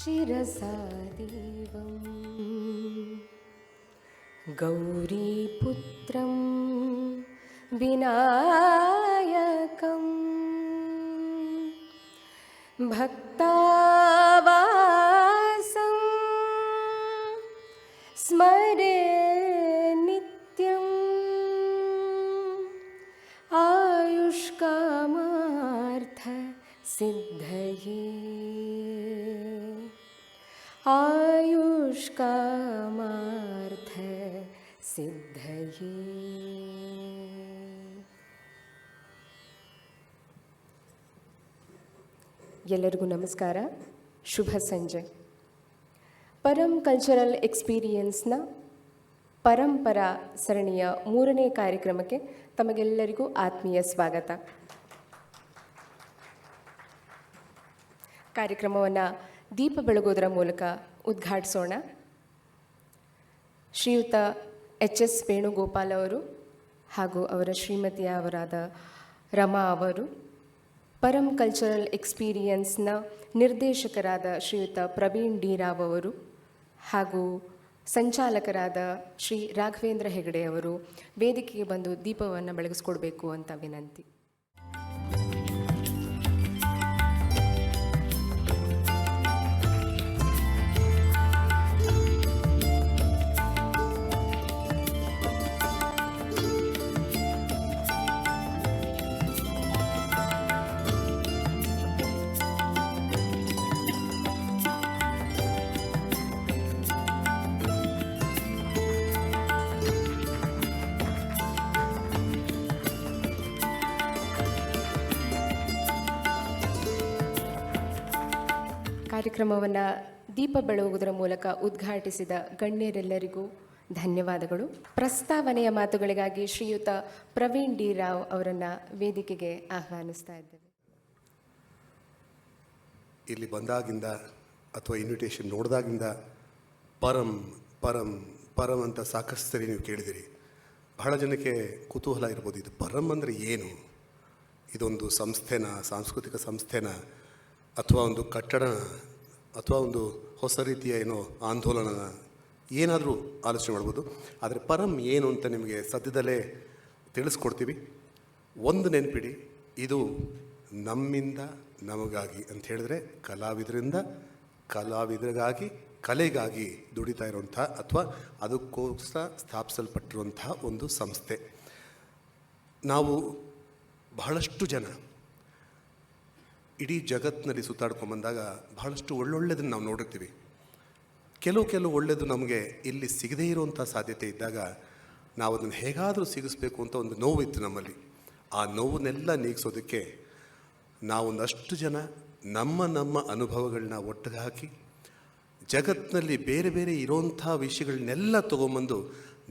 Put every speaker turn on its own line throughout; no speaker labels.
शिरसा देवं गौरीपुत्रं विनायकं भक्तावासं स्मरे नित्यं आयुष्कामार्थ सिद्धये आयुष्कामार्थ सिद्धये. ಎಲ್ಲರಿಗೂ ನಮಸ್ಕಾರ, ಶುಭ ಸಂಜೆ. ಪರಂ ಕಲ್ಚರಲ್ ಎಕ್ಸ್ಪೀರಿಯನ್ಸ್ನ ಪರಂಪರಾ ಸರಣಿಯ 3ನೇ ಕಾರ್ಯಕ್ರಮಕ್ಕೆ ತಮಗೆಲ್ಲರಿಗೂ ಆತ್ಮೀಯ ಸ್ವಾಗತ. ಕಾರ್ಯಕ್ರಮವನ್ನು ದೀಪ ಬೆಳಗೋದರ ಮೂಲಕ ಉದ್ಘಾಟಿಸೋಣ. ಶ್ರೀಯುತ ಎಚ್.ಎಸ್. ವೇಣುಗೋಪಾಲ್ ಅವರು ಹಾಗೂ ಅವರ ಶ್ರೀಮತಿಯವರಾದ ರಮಾ ಅವರು, ಪರಂ ಕಲ್ಚರಲ್ ಎಕ್ಸ್ಪೀರಿಯನ್ಸ್ನ ನಿರ್ದೇಶಕರಾದ ಶ್ರೀಯುತ ಪ್ರವೀಣ್ ಡಿ ರಾವ್ ಅವರು ಹಾಗೂ ಸಂಚಾಲಕರಾದ ಶ್ರೀ ರಾಘವೇಂದ್ರ ಹೆಗಡೆ ಅವರು ವೇದಿಕೆಗೆ ಬಂದು ದೀಪವನ್ನು ಬೆಳಗಿಸ್ಕೊಡ್ಬೇಕು ಅಂತ ವಿನಂತಿ. ಕಾರ್ಯಕ್ರಮವನ್ನು ದೀಪ ಬೆಳಗುವುದರ ಮೂಲಕ ಉದ್ಘಾಟಿಸಿದ ಗಣ್ಯರೆಲ್ಲರಿಗೂ ಧನ್ಯವಾದಗಳು. ಪ್ರಸ್ತಾವನೆಯ ಮಾತುಗಳಿಗಾಗಿ ಶ್ರೀಯುತ ಪ್ರವೀಣ್ ಡಿ ರಾವ್ ಅವರನ್ನು ವೇದಿಕೆಗೆ ಆಹ್ವಾನಿಸ್ತಾ ಇದ್ದೇವೆ.
ಇಲ್ಲಿ ಬಂದಾಗಿಂದ ಅಥವಾ ಇನ್ವಿಟೇಷನ್ ನೋಡಿದಾಗಿಂದ ಪರಂ ಪರಂ ಪರಂ ಅಂತ ಸಾಕಷ್ಟು ಸರಿ ನೀವು ಕೇಳಿದಿರಿ. ಬಹಳ ಜನಕ್ಕೆ ಕುತೂಹಲ ಇರ್ಬೋದು, ಇದು ಪರಂ ಅಂದರೆ ಏನು? ಇದೊಂದು ಸಂಸ್ಥೆನ, ಸಾಂಸ್ಕೃತಿಕ ಸಂಸ್ಥೆನ, ಅಥವಾ ಒಂದು ಕಟ್ಟಡ, ಅಥವಾ ಒಂದು ಹೊಸ ರೀತಿಯ ಏನೋ ಆಂದೋಲನನ, ಏನಾದರೂ ಆಲೋಚನೆ ಮಾಡ್ಬೋದು. ಆದರೆ ಪರಂ ಏನು ಅಂತ ನಿಮಗೆ ಸದ್ಯದಲ್ಲೇ ತಿಳಿಸ್ಕೊಡ್ತೀವಿ. ಒಂದು ನೆನಪಿಡಿ, ಇದು ನಮ್ಮಿಂದ ನಮಗಾಗಿ ಅಂತ ಹೇಳಿದ್ರೆ ಕಲಾವಿದರಿಂದ ಕಲಾವಿದರಿಗಾಗಿ, ಕಲೆಗಾಗಿ ದುಡಿತಾ ಇರುವಂಥ ಅಥವಾ ಅದಕ್ಕೋಸ್ಕರ ಸ್ಥಾಪಿಸಲ್ಪಟ್ಟಿರುವಂಥ ಒಂದು ಸಂಸ್ಥೆ. ನಾವು ಬಹಳಷ್ಟು ಜನ ಇಡೀ ಜಗತ್ತಿನಲ್ಲಿ ಸುತ್ತಾಡ್ಕೊಂಬಂದಾಗ ಬಹಳಷ್ಟು ಒಳ್ಳೊಳ್ಳೆದನ್ನು ನಾವು ನೋಡಿರ್ತೀವಿ. ಕೆಲವು ಒಳ್ಳೆಯದು ನಮಗೆ ಇಲ್ಲಿ ಸಿಗದೇ ಇರುವಂಥ ಸಾಧ್ಯತೆ ಇದ್ದಾಗ ನಾವು ಅದನ್ನು ಹೇಗಾದರೂ ಸಿಗಿಸ್ಬೇಕು ಅಂತ ಒಂದು ನೋವಿತ್ತು ನಮ್ಮಲ್ಲಿ. ಆ ನೋವನ್ನೆಲ್ಲ ನೀಗಿಸೋದಕ್ಕೆ ನಾವೊಂದಷ್ಟು ಜನ ನಮ್ಮ ಅನುಭವಗಳನ್ನ ಒಟ್ಟಿಗೆ ಹಾಕಿ ಜಗತ್ತಿನಲ್ಲಿ ಬೇರೆ ಬೇರೆ ಇರೋಂಥ ವಿಷಯಗಳನ್ನೆಲ್ಲ ತೊಗೊಂಬಂದು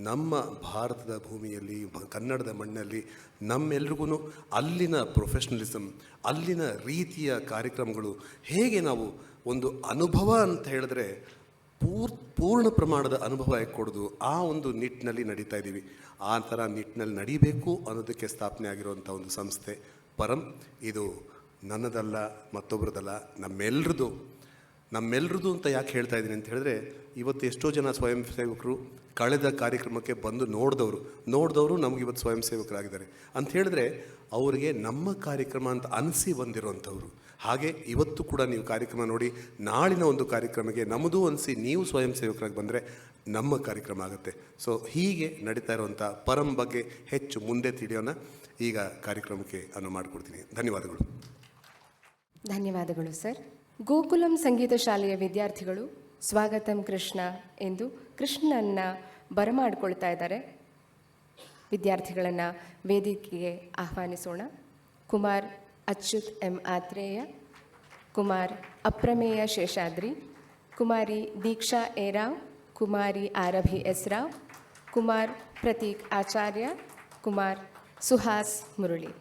ನಮ್ಮ ಭಾರತದ ಭೂಮಿಯಲ್ಲಿ, ಕನ್ನಡದ ಮಣ್ಣಲ್ಲಿ ನಮ್ಮೆಲ್ರಿಗೂ ಅಲ್ಲಿನ ಪ್ರೊಫೆಷ್ನಲಿಸಮ್, ಅಲ್ಲಿನ ರೀತಿಯ ಕಾರ್ಯಕ್ರಮಗಳು, ಹೇಗೆ ನಾವು ಒಂದು ಅನುಭವ ಅಂತ ಹೇಳಿದ್ರೆ ಪೂರ್ಣ ಪ್ರಮಾಣದ ಅನುಭವ ಕೊಡೋದು, ಆ ಒಂದು ನಿಟ್ಟಿನಲ್ಲಿ ನಡೀತಾ ಇದ್ದೀವಿ. ಆ ಥರ ನಿಟ್ಟಿನಲ್ಲಿ ನಡೀಬೇಕು ಅನ್ನೋದಕ್ಕೆ ಸ್ಥಾಪನೆ ಆಗಿರುವಂಥ ಒಂದು ಸಂಸ್ಥೆ ಪರಂ. ಇದು ನನ್ನದಲ್ಲ, ಮತ್ತೊಬ್ಬರದಲ್ಲ, ನಮ್ಮೆಲ್ಲರದು ಅಂತ ಯಾಕೆ ಹೇಳ್ತಾ ಇದ್ದೀನಿ ಅಂತ ಹೇಳಿದ್ರೆ, ಇವತ್ತು ಎಷ್ಟೋ ಜನ ಸ್ವಯಂ ಸೇವಕರು ಕಳೆದ ಕಾರ್ಯಕ್ರಮಕ್ಕೆ ಬಂದು ನೋಡಿದವರು ನಮಗೆ ಇವತ್ತು ಸ್ವಯಂ ಸೇವಕರಾಗಿದ್ದಾರೆ ಅಂತ ಹೇಳಿದ್ರೆ ಅವರಿಗೆ ನಮ್ಮ ಕಾರ್ಯಕ್ರಮ ಅಂತ ಅನಿಸಿ ಬಂದಿರೋವಂಥವ್ರು. ಹಾಗೆ ಇವತ್ತು ಕೂಡ ನೀವು ಕಾರ್ಯಕ್ರಮ ನೋಡಿ ನಾಳಿನ ಒಂದು ಕಾರ್ಯಕ್ರಮಕ್ಕೆ ನಮ್ಮದು ಅನಿಸಿ ನೀವು ಸ್ವಯಂ ಸೇವಕರಾಗಿ ಬಂದರೆ ನಮ್ಮ ಕಾರ್ಯಕ್ರಮ ಆಗುತ್ತೆ. ಸೊ ಹೀಗೆ ನಡೀತಾ ಇರುವಂಥ ಪರಂ ಬಗ್ಗೆ ಹೆಚ್ಚು ಮುಂದೆ ತಿಳಿಯೋಣ. ಈಗ ಕಾರ್ಯಕ್ರಮಕ್ಕೆ ಅನುವು ಮಾಡಿಕೊಡ್ತೀನಿ. ಧನ್ಯವಾದಗಳು.
ಧನ್ಯವಾದಗಳು ಸರ್. ಗೋಕುಲಂ ಸಂಗೀತ ಶಾಲೆಯ ವಿದ್ಯಾರ್ಥಿಗಳು ಸ್ವಾಗತಂ ಕೃಷ್ಣ ಎಂದು ಕೃಷ್ಣನ್ನ ಬರಮಾಡಿಕೊಳ್ತಾ ಇದ್ದಾರೆ. ವಿದ್ಯಾರ್ಥಿಗಳನ್ನು ವೇದಿಕೆಗೆ ಆಹ್ವಾನಿಸೋಣ. Kumar Achyut M Atreya, Kumar Aprameya Seshadri, Kumari Deeksha A Rao, Kumari Arabhi S Rao, Kumar Prateek Acharya, Kumar Suhas Murali.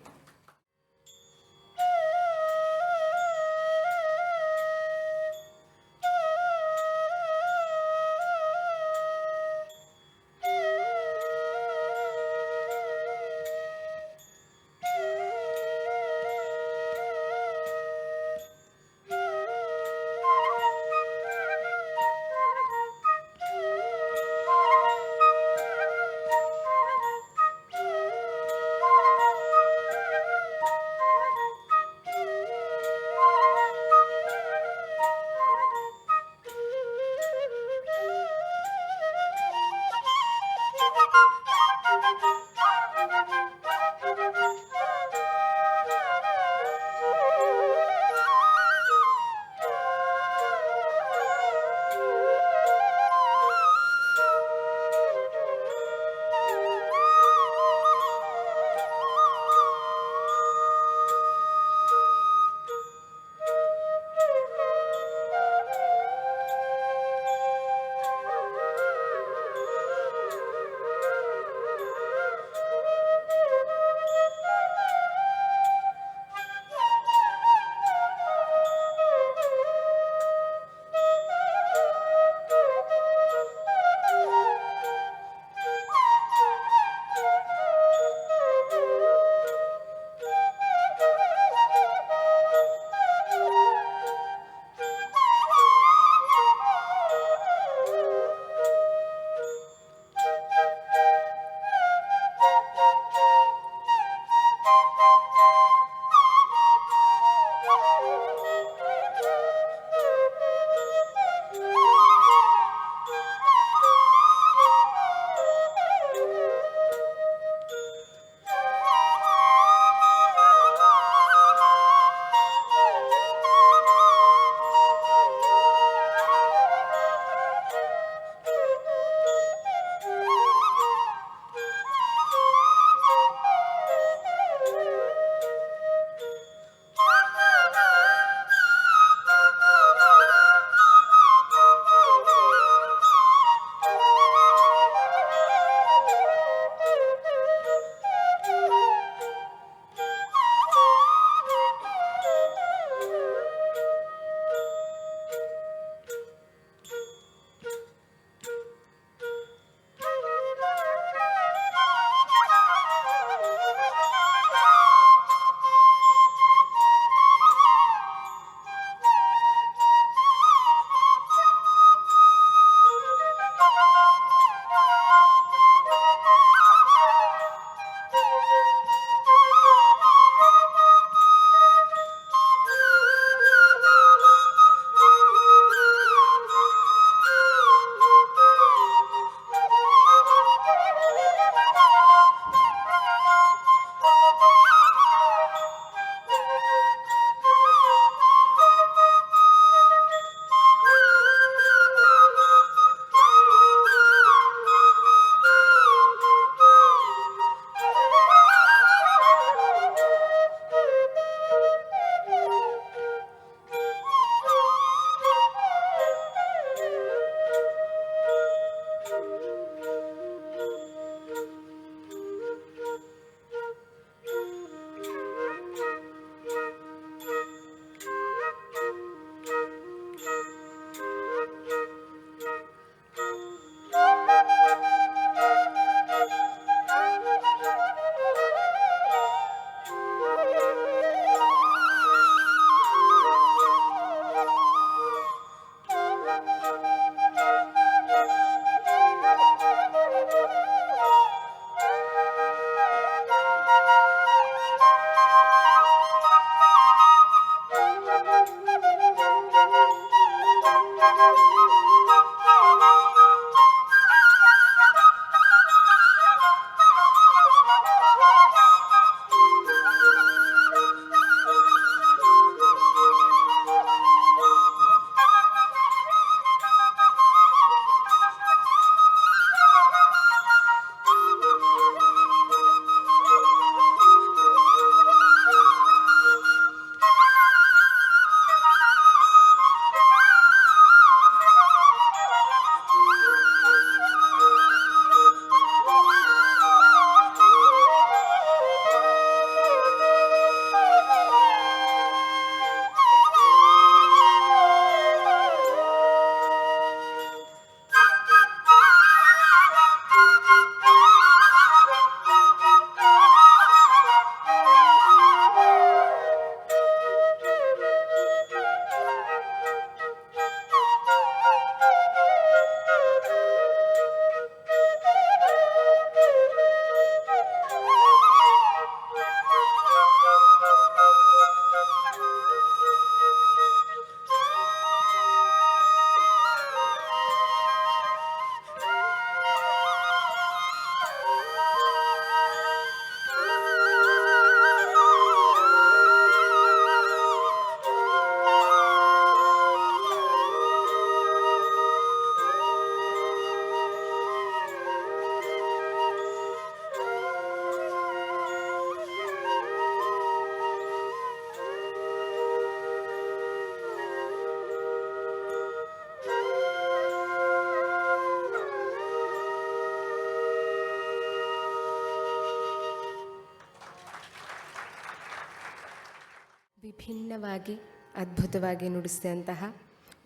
ವಿಭಿನ್ನವಾಗಿ ಅದ್ಭುತವಾಗಿ ನುಡಿಸಿದಂತಹ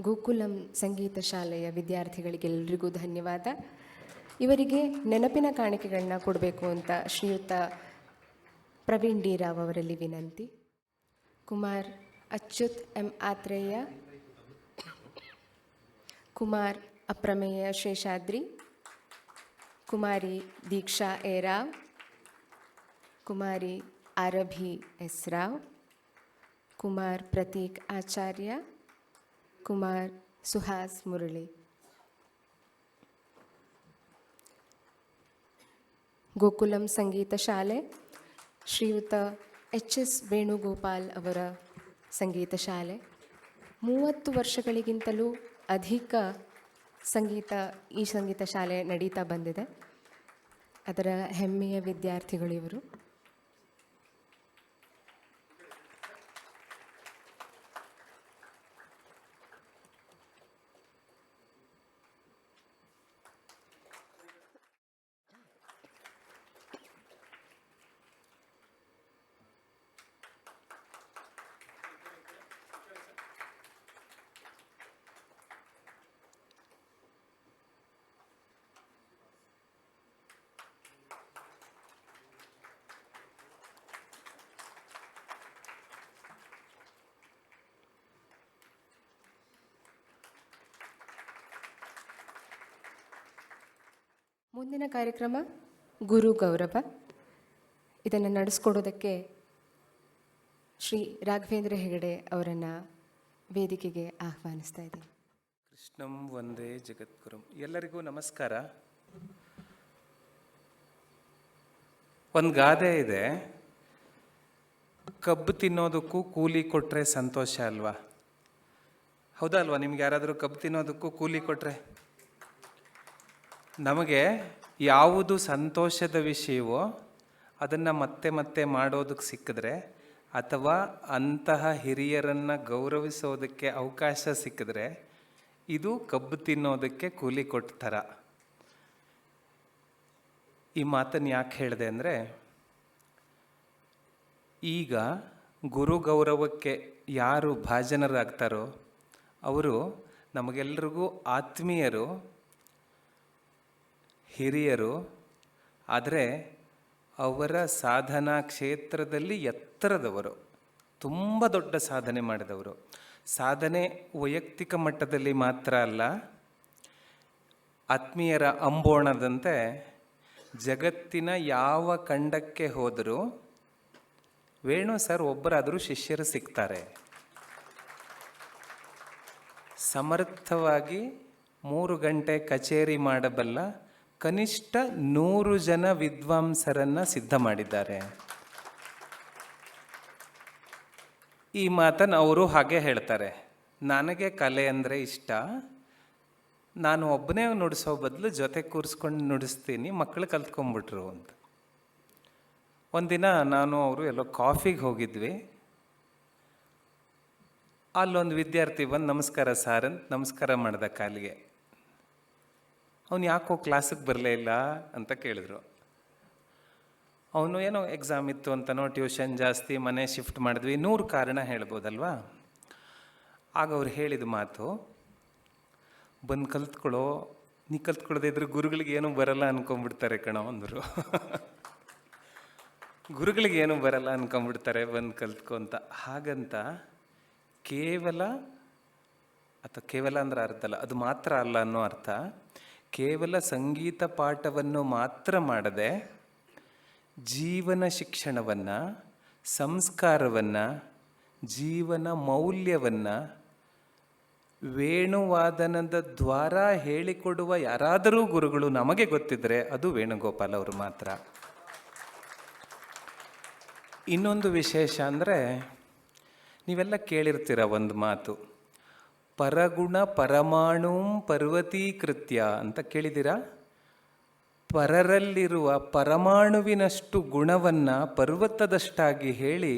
ಗೋಕುಲಂ ಸಂಗೀತ ಶಾಲೆಯ ವಿದ್ಯಾರ್ಥಿಗಳಿಗೆಲ್ಲರಿಗೂ ಧನ್ಯವಾದ. ಇವರಿಗೆ ನೆನಪಿನ ಕಾಣಿಕೆಗಳನ್ನ ಕೊಡಬೇಕು ಅಂತ ಶ್ರೀಯುತ ಪ್ರವೀಣ್ ಡಿ ರಾವ್ ಅವರಲ್ಲಿ ವಿನಂತಿ. Kumar Achyut M Atreya, Kumar Aprameya Seshadri, Kumari Deeksha A Rao, Kumari Arabhi S Rao, Kumar Prateek Acharya, Kumar Suhas Murali. Gokulam ಸಂಗೀತ ಶಾಲೆ ಶ್ರೀಯುತ ಎಚ್ ಎಸ್ ವೇಣುಗೋಪಾಲ್ ಅವರ ಸಂಗೀತ ಶಾಲೆ. 30 ವರ್ಷಗಳಿಗಿಂತಲೂ ಅಧಿಕ ಈ ಸಂಗೀತ ಶಾಲೆ ನಡೀತಾ ಬಂದಿದೆ. ಅದರ ಹೆಮ್ಮೆಯ ವಿದ್ಯಾರ್ಥಿಗಳು ಇವರು. ಮುಂದಿನ ಕಾರ್ಯಕ್ರಮ ಗುರು ಗೌರವ. ಇದನ್ನು ನಡೆಸ್ಕೊಡೋದಕ್ಕೆ ಶ್ರೀ ರಾಘವೇಂದ್ರ ಹೆಗಡೆ ಅವರನ್ನು ವೇದಿಕೆಗೆ ಆಹ್ವಾನಿಸ್ತಾ ಇದ್ದೀನಿ.
ಕೃಷ್ಣಂ ವಂದೇ ಜಗದ್ಗುರುಂ. ಎಲ್ಲರಿಗೂ ನಮಸ್ಕಾರ. ಒಂದು ಗಾದೆ ಇದೆ, ಕಬ್ಬು ತಿನ್ನೋದಕ್ಕೂ ಕೂಲಿ ಕೊಟ್ಟರೆ ಸಂತೋಷ ಅಲ್ವಾ? ಹೌದಾ ಅಲ್ವಾ? ನಿಮ್ಗೆ ಯಾರಾದರೂ ಕಬ್ಬು ತಿನ್ನೋದಕ್ಕೂ ಕೂಲಿ ಕೊಟ್ಟರೆ? ನಮಗೆ ಯಾವುದು ಸಂತೋಷದ ವಿಷಯವೋ ಅದನ್ನು ಮತ್ತೆ ಮತ್ತೆ ಮಾಡೋದಕ್ಕೆ ಸಿಕ್ಕಿದ್ರೆ, ಅಥವಾ ಅಂತಹ ಹಿರಿಯರನ್ನು ಗೌರವಿಸೋದಕ್ಕೆ ಅವಕಾಶ ಸಿಕ್ಕಿದ್ರೆ, ಇದು ಕಬ್ಬು ತಿನ್ನೋದಕ್ಕೆ ಕೂಲಿ ಕೊಟ್ಟ ಥರ. ಈ ಮಾತನ್ನು ಯಾಕೆ ಹೇಳಿದೆ ಅಂದರೆ, ಈಗ ಗುರು ಗೌರವಕ್ಕೆ ಯಾರು ಭಾಜನರಾಗ್ತಾರೋ ಅವರು ನಮಗೆಲ್ರಿಗೂ ಆತ್ಮೀಯರು, ಹಿರಿಯರು. ಆದರೆ ಅವರ ಸಾಧನಾ ಕ್ಷೇತ್ರದಲ್ಲಿ ಎತ್ತರದವರು, ತುಂಬ ದೊಡ್ಡ ಸಾಧನೆ ಮಾಡಿದವರು. ಸಾಧನೆ ವೈಯಕ್ತಿಕ ಮಟ್ಟದಲ್ಲಿ ಮಾತ್ರ ಅಲ್ಲ, ಆತ್ಮೀಯರ ಅಂಬೋಣದಂತೆ ಜಗತ್ತಿನ ಯಾವ ಖಂಡಕ್ಕೆ ಹೋದರೂ ವೇಣು ಸರ್ ಒಬ್ಬರಾದರೂ ಶಿಷ್ಯರು ಸಿಗ್ತಾರೆ. ಸಮರ್ಥವಾಗಿ 3 ಗಂಟೆ ಕಚೇರಿ ಮಾಡಬಲ್ಲ ಕನಿಷ್ಠ 100 ಜನ ವಿದ್ವಾಂಸರನ್ನು ಸಿದ್ಧ ಮಾಡಿದ್ದಾರೆ. ಈ ಮಾತನ್ನು ಅವರು ಹಾಗೆ ಹೇಳ್ತಾರೆ, ನನಗೆ ಕಲೆ ಅಂದರೆ ಇಷ್ಟ, ನಾನು ಒಬ್ಬನೇ ನುಡಿಸೋ ಬದಲು ಜೊತೆ ಕೂರಿಸ್ಕೊಂಡು ನುಡಿಸ್ತೀನಿ, ಮಕ್ಕಳು ಕಲ್ತ್ಕೊಂಡ್ಬಿಟ್ರು ಅಂತ. ಒಂದಿನ ನಾನು ಅವರು ಎಲ್ಲೋ ಕಾಫಿಗೆ ಹೋಗಿದ್ವಿ. ಅಲ್ಲೊಂದು ವಿದ್ಯಾರ್ಥಿ ಬಂದು ನಮಸ್ಕಾರ ಸಾರ್ ಅಂತ ನಮಸ್ಕಾರ ಮಾಡ್ದ ಕಾಲಿಗೆ. ಅವನು ಯಾಕೋ ಕ್ಲಾಸಿಗೆ ಬರಲೇ ಇಲ್ಲ ಅಂತ ಕೇಳಿದ್ರು. ಅವನು ಏನೋ ಎಕ್ಸಾಮ್ ಇತ್ತು ಅಂತನೋ, ಟ್ಯೂಷನ್ ಜಾಸ್ತಿ, ಮನೆ ಶಿಫ್ಟ್ ಮಾಡಿದ್ವಿ, 100 ಕಾರಣ ಹೇಳ್ಬೋದಲ್ವಾ. ಆಗ ಅವ್ರು ಹೇಳಿದ ಮಾತು, ಬಂದು ಕಲ್ತ್ಕೊಳ್ಳೋ, ನೀ ಕಲ್ತ್ಕೊಳ್ಳೋದೇ ಇದ್ರೆ ಗುರುಗಳಿಗೆ ಏನೂ ಬರಲ್ಲ ಅನ್ಕೊಂಡ್ಬಿಡ್ತಾರೆ ಕಣೋ ಅಂದರು. ಗುರುಗಳಿಗೆ ಏನೂ ಬರಲ್ಲ ಅನ್ಕೊಂಡ್ಬಿಡ್ತಾರೆ, ಬಂದು ಕಲ್ತ್ಕೊ ಅಂತ. ಹಾಗಂತ ಕೇವಲ ಅಂದ್ರೆ ಅರ್ಥ ಅಲ್ಲ, ಅದು ಮಾತ್ರ ಅಲ್ಲ ಅನ್ನೋ ಅರ್ಥ. ಕೇವಲ ಸಂಗೀತ ಪಾಠವನ್ನು ಮಾತ್ರ ಮಾಡದೆ ಜೀವನ ಶಿಕ್ಷಣವನ್ನು, ಸಂಸ್ಕಾರವನ್ನು, ಜೀವನ ಮೌಲ್ಯವನ್ನು ವೇಣುವಾದನದ ದ್ವಾರ ಹೇಳಿಕೊಡುವ ಯಾರಾದರೂ ಗುರುಗಳು ನಮಗೆ ಗೊತ್ತಿದ್ದರೆ ಅದು ವೇಣುಗೋಪಾಲ್ ಅವರು ಮಾತ್ರ. ಇನ್ನೊಂದು ವಿಶೇಷ ಅಂದರೆ, ನೀವೆಲ್ಲ ಕೇಳಿರ್ತೀರ ಒಂದು ಮಾತು, ಪರಗುಣ ಪರಮಾಣುಂ ಪರ್ವತೀಕೃತ್ಯ ಅಂತ ಕೇಳಿದ್ದೀರಾ? ಪರರಲ್ಲಿರುವ ಪರಮಾಣುವಿನಷ್ಟು ಗುಣವನ್ನು ಪರ್ವತದಷ್ಟಾಗಿ ಹೇಳಿ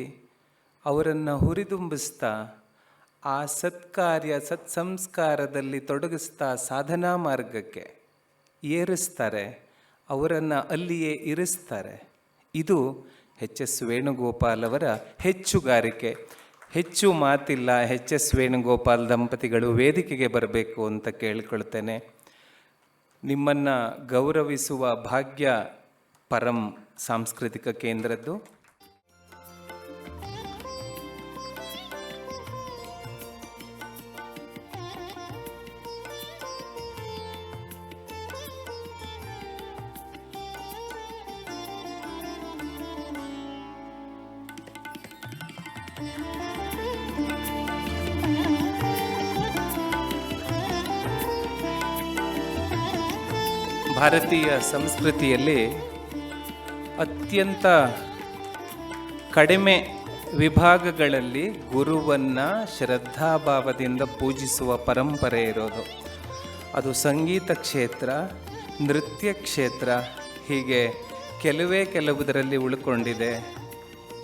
ಅವರನ್ನು ಹುರಿದುಂಬಿಸ್ತಾ, ಆ ಸತ್ಕಾರ್ಯ ಸತ್ಸಂಸ್ಕಾರದಲ್ಲಿ ತೊಡಗಿಸ್ತಾ ಸಾಧನಾ ಮಾರ್ಗಕ್ಕೆ ಏರಿಸ್ತಾರೆ, ಅವರನ್ನು ಅಲ್ಲಿಯೇ ಇರಿಸ್ತಾರೆ. ಇದು ಎಚ್ ಎಸ್ ವೇಣುಗೋಪಾಲ್ ಅವರ ಹೆಚ್ಚುಗಾರಿಕೆ. ಹೆಚ್ಚು ಮಾತಿಲ್ಲ ಎಚ್.ಎಸ್. ವೇಣುಗೋಪಾಲ್ ದಂಪತಿಗಳು ವೇದಿಕೆಗೆ ಬರಬೇಕು ಅಂತ ಕೇಳಿಕೊಳ್ತೇನೆ. ನಿಮ್ಮನ್ನು ಗೌರವಿಸುವ ಭಾಗ್ಯ ಪರಂ ಸಾಂಸ್ಕೃತಿಕ ಕೇಂದ್ರದ್ದು. ಭಾರತೀಯ ಸಂಸ್ಕೃತಿಯಲ್ಲಿ ಅತ್ಯಂತ ಕಡಿಮೆ ವಿಭಾಗಗಳಲ್ಲಿ ಗುರುವನ್ನು ಶ್ರದ್ಧಾಭಾವದಿಂದ ಪೂಜಿಸುವ ಪರಂಪರೆ ಇರೋದು. ಅದು ಸಂಗೀತ ಕ್ಷೇತ್ರ, ನೃತ್ಯ ಕ್ಷೇತ್ರ, ಹೀಗೆ ಕೆಲವುದರಲ್ಲಿ ಉಳ್ಕೊಂಡಿದೆ.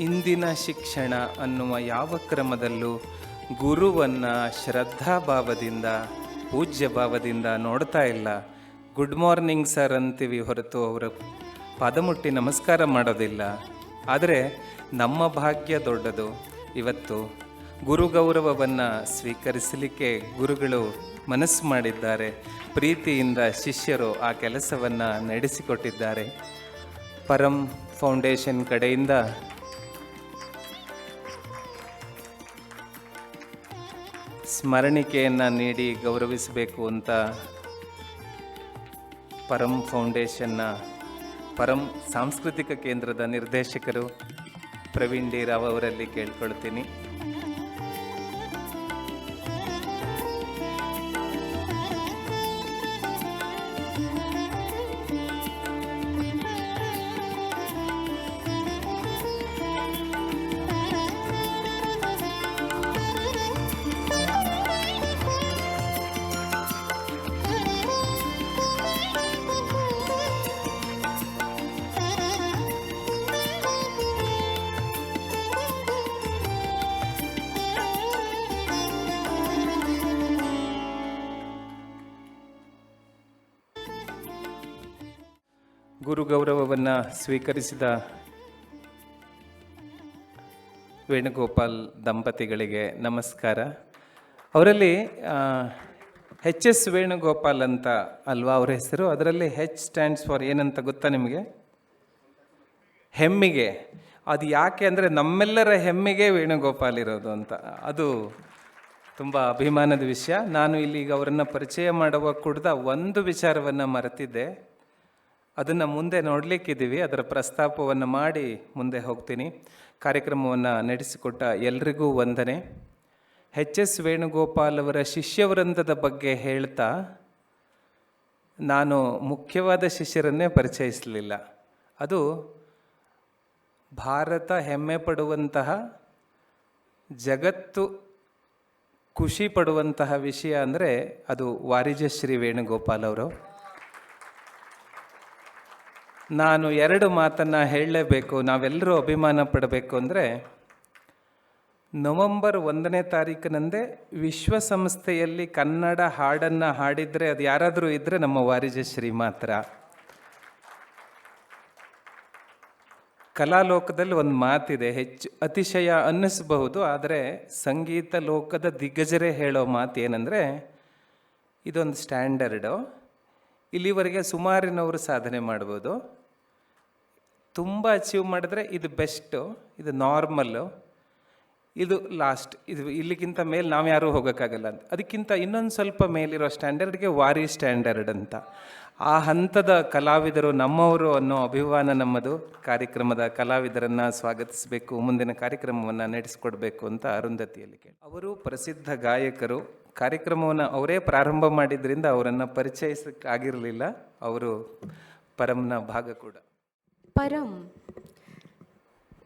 ಇಂದಿನ ಶಿಕ್ಷಣ ಅನ್ನುವ ಯಾವ ಕ್ರಮದಲ್ಲೂ ಗುರುವನ್ನು ಶ್ರದ್ಧಾಭಾವದಿಂದ, ಪೂಜ್ಯ ಭಾವದಿಂದ ನೋಡ್ತಾ ಇಲ್ಲ. ಗುಡ್ ಮಾರ್ನಿಂಗ್ ಸರ್ ಅಂತೀವಿ ಹೊರತು ಅವರ ಪಾದಮುಟ್ಟಿ ನಮಸ್ಕಾರ ಮಾಡೋದಿಲ್ಲ. ಆದರೆ ನಮ್ಮ ಭಾಗ್ಯ ದೊಡ್ಡದು. ಇವತ್ತು ಗುರು ಗೌರವವನ್ನು ಸ್ವೀಕರಿಸಲಿಕ್ಕೆ ಗುರುಗಳು ಮನಸ್ಸು ಮಾಡಿದ್ದಾರೆ. ಪ್ರೀತಿಯಿಂದ ಶಿಷ್ಯರು ಆ ಕೆಲಸವನ್ನು ನಡೆಸಿಕೊಟ್ಟಿದ್ದಾರೆ. ಪರಂ ಫೌಂಡೇಶನ್ ಕಡೆಯಿಂದ ಸ್ಮರಣಿಕೆಯನ್ನು ನೀಡಿ ಗೌರವಿಸಬೇಕು ಅಂತ ಪರಂ ಫೌಂಡೇಶನ್ನ ಪರಂ ಸಾಂಸ್ಕೃತಿಕ ಕೇಂದ್ರದ ನಿರ್ದೇಶಕರು ಪ್ರವೀಣ್ ಡಿ ರಾವ್ ಅವರಲ್ಲಿ ಕೇಳ್ಕೊಳ್ತೀನಿ. ಗುರು ಗೌರವವನ್ನು ಸ್ವೀಕರಿಸಿದ ವೇಣುಗೋಪಾಲ್ ದಂಪತಿಗಳಿಗೆ ನಮಸ್ಕಾರ. ಅವರಲ್ಲಿ ಎಚ್.ಎಸ್. ವೇಣುಗೋಪಾಲ್ ಅಂತ ಅಲ್ವಾ ಅವ್ರ ಹೆಸರು? ಅದರಲ್ಲಿ ಹೆಚ್ ಸ್ಟ್ಯಾಂಡ್ಸ್ ಫಾರ್ ಏನಂತ ಗೊತ್ತಾ ನಿಮಗೆ? ಹೆಮ್ಮಿಗೆ. ಅದು ಯಾಕೆ ಅಂದರೆ ನಮ್ಮೆಲ್ಲರ ಹೆಮ್ಮಿಗೆ ವೇಣುಗೋಪಾಲ್ ಇರೋದು ಅಂತ. ಅದು ತುಂಬ ಅಭಿಮಾನದ ವಿಷಯ. ನಾನು ಇಲ್ಲಿಗ ಅವರನ್ನು ಪರಿಚಯ ಮಾಡುವ ಕುಡ್ದ ಒಂದು ವಿಚಾರವನ್ನು ಮರೆತಿದ್ದೆ. ಅದನ್ನು ಮುಂದೆ ನೋಡಲಿಕ್ಕಿದ್ದೀವಿ. ಅದರ ಪ್ರಸ್ತಾಪವನ್ನು ಮಾಡಿ ಮುಂದೆ ಹೋಗ್ತೀನಿ. ಕಾರ್ಯಕ್ರಮವನ್ನು ನಡೆಸಿಕೊಟ್ಟ ಎಲ್ರಿಗೂ ವಂದನೆ. ಎಚ್.ಎಸ್. ವೇಣುಗೋಪಾಲ್ ಅವರ ಶಿಷ್ಯವೃಂದದ ಬಗ್ಗೆ ಹೇಳ್ತಾ ನಾನು ಮುಖ್ಯವಾದ ಶಿಷ್ಯರನ್ನೇ ಪರಿಚಯಿಸಲಿಲ್ಲ. ಅದು ಭಾರತ ಹೆಮ್ಮೆ ಪಡುವಂತಹ, ಜಗತ್ತು ಖುಷಿ ಪಡುವಂತಹ ವಿಷಯ ಅಂದರೆ ಅದು ವಾರಿಜ ಶ್ರೀ ವೇಣುಗೋಪಾಲ್ ಅವರು. ನಾನು ಎರಡು ಮಾತನ್ನು ಹೇಳಲೇಬೇಕು, ನಾವೆಲ್ಲರೂ ಅಭಿಮಾನ ಪಡಬೇಕು. ಅಂದರೆ ನವೆಂಬರ್ 1ನೇ ತಾರೀಕಿನಂದೇ ವಿಶ್ವಸಂಸ್ಥೆಯಲ್ಲಿ ಕನ್ನಡ ಹಾಡನ್ನು ಹಾಡಿದರೆ ಅದು ಯಾರಾದರೂ ಇದ್ದರೆ ನಮ್ಮ ವಾರಿಜಶ್ರೀ ಮಾತ್ರ. ಕಲಾಲೋಕದಲ್ಲಿ ಒಂದು ಮಾತಿದೆ, ಅತಿಶಯ ಅನ್ನಿಸಬಹುದು, ಆದರೆ ಸಂಗೀತ ಲೋಕದ ದಿಗ್ಗಜರೇ ಹೇಳೋ ಮಾತು ಏನಂದರೆ, ಇದೊಂದು ಸ್ಟ್ಯಾಂಡರ್ಡು, ಇಲ್ಲಿವರೆಗೆ ಸುಮಾರಿನವರು ಸಾಧನೆ ಮಾಡ್ಬೋದು, ತುಂಬ ಅಚೀವ್ ಮಾಡಿದ್ರೆ ಇದು ಬೆಸ್ಟು, ಇದು ನಾರ್ಮಲ್ಲು, ಇದು ಲಾಸ್ಟ್, ಇದು ಇಲ್ಲಿಗಿಂತ ಮೇಲೆ ನಾವು ಯಾರೂ ಹೋಗೋಕ್ಕಾಗಲ್ಲ ಅಂತ. ಅದಕ್ಕಿಂತ ಇನ್ನೊಂದು ಸ್ವಲ್ಪ ಮೇಲಿರೋ ಸ್ಟ್ಯಾಂಡರ್ಡ್ಗೆ ವಾರಿ ಸ್ಟ್ಯಾಂಡರ್ಡ್ ಅಂತ. ಆ ಹಂತದ ಕಲಾವಿದರು ನಮ್ಮವರು ಅನ್ನೋ ಅಭಿಮಾನ ನಮ್ಮದು. ಕಾರ್ಯಕ್ರಮದ ಕಲಾವಿದರನ್ನು ಸ್ವಾಗತಿಸಬೇಕು, ಮುಂದಿನ ಕಾರ್ಯಕ್ರಮವನ್ನು ನಡೆಸಿಕೊಡ್ಬೇಕು ಅಂತ ಅರುಂಧತಿಯಲ್ಲಿ ಕೇಳಿ. ಅವರು ಪ್ರಸಿದ್ಧ ಗಾಯಕರು. ಕಾರ್ಯಕ್ರಮವನ್ನು ಅವರೇ ಪ್ರಾರಂಭ ಮಾಡಿದ್ರಿಂದ ಅವರನ್ನು ಪರಿಚಯಿಸೋಕ್ಕಾಗಿರಲಿಲ್ಲ. ಅವರು ಪರಂನ ಭಾಗ ಕೂಡ.
ಪರಂ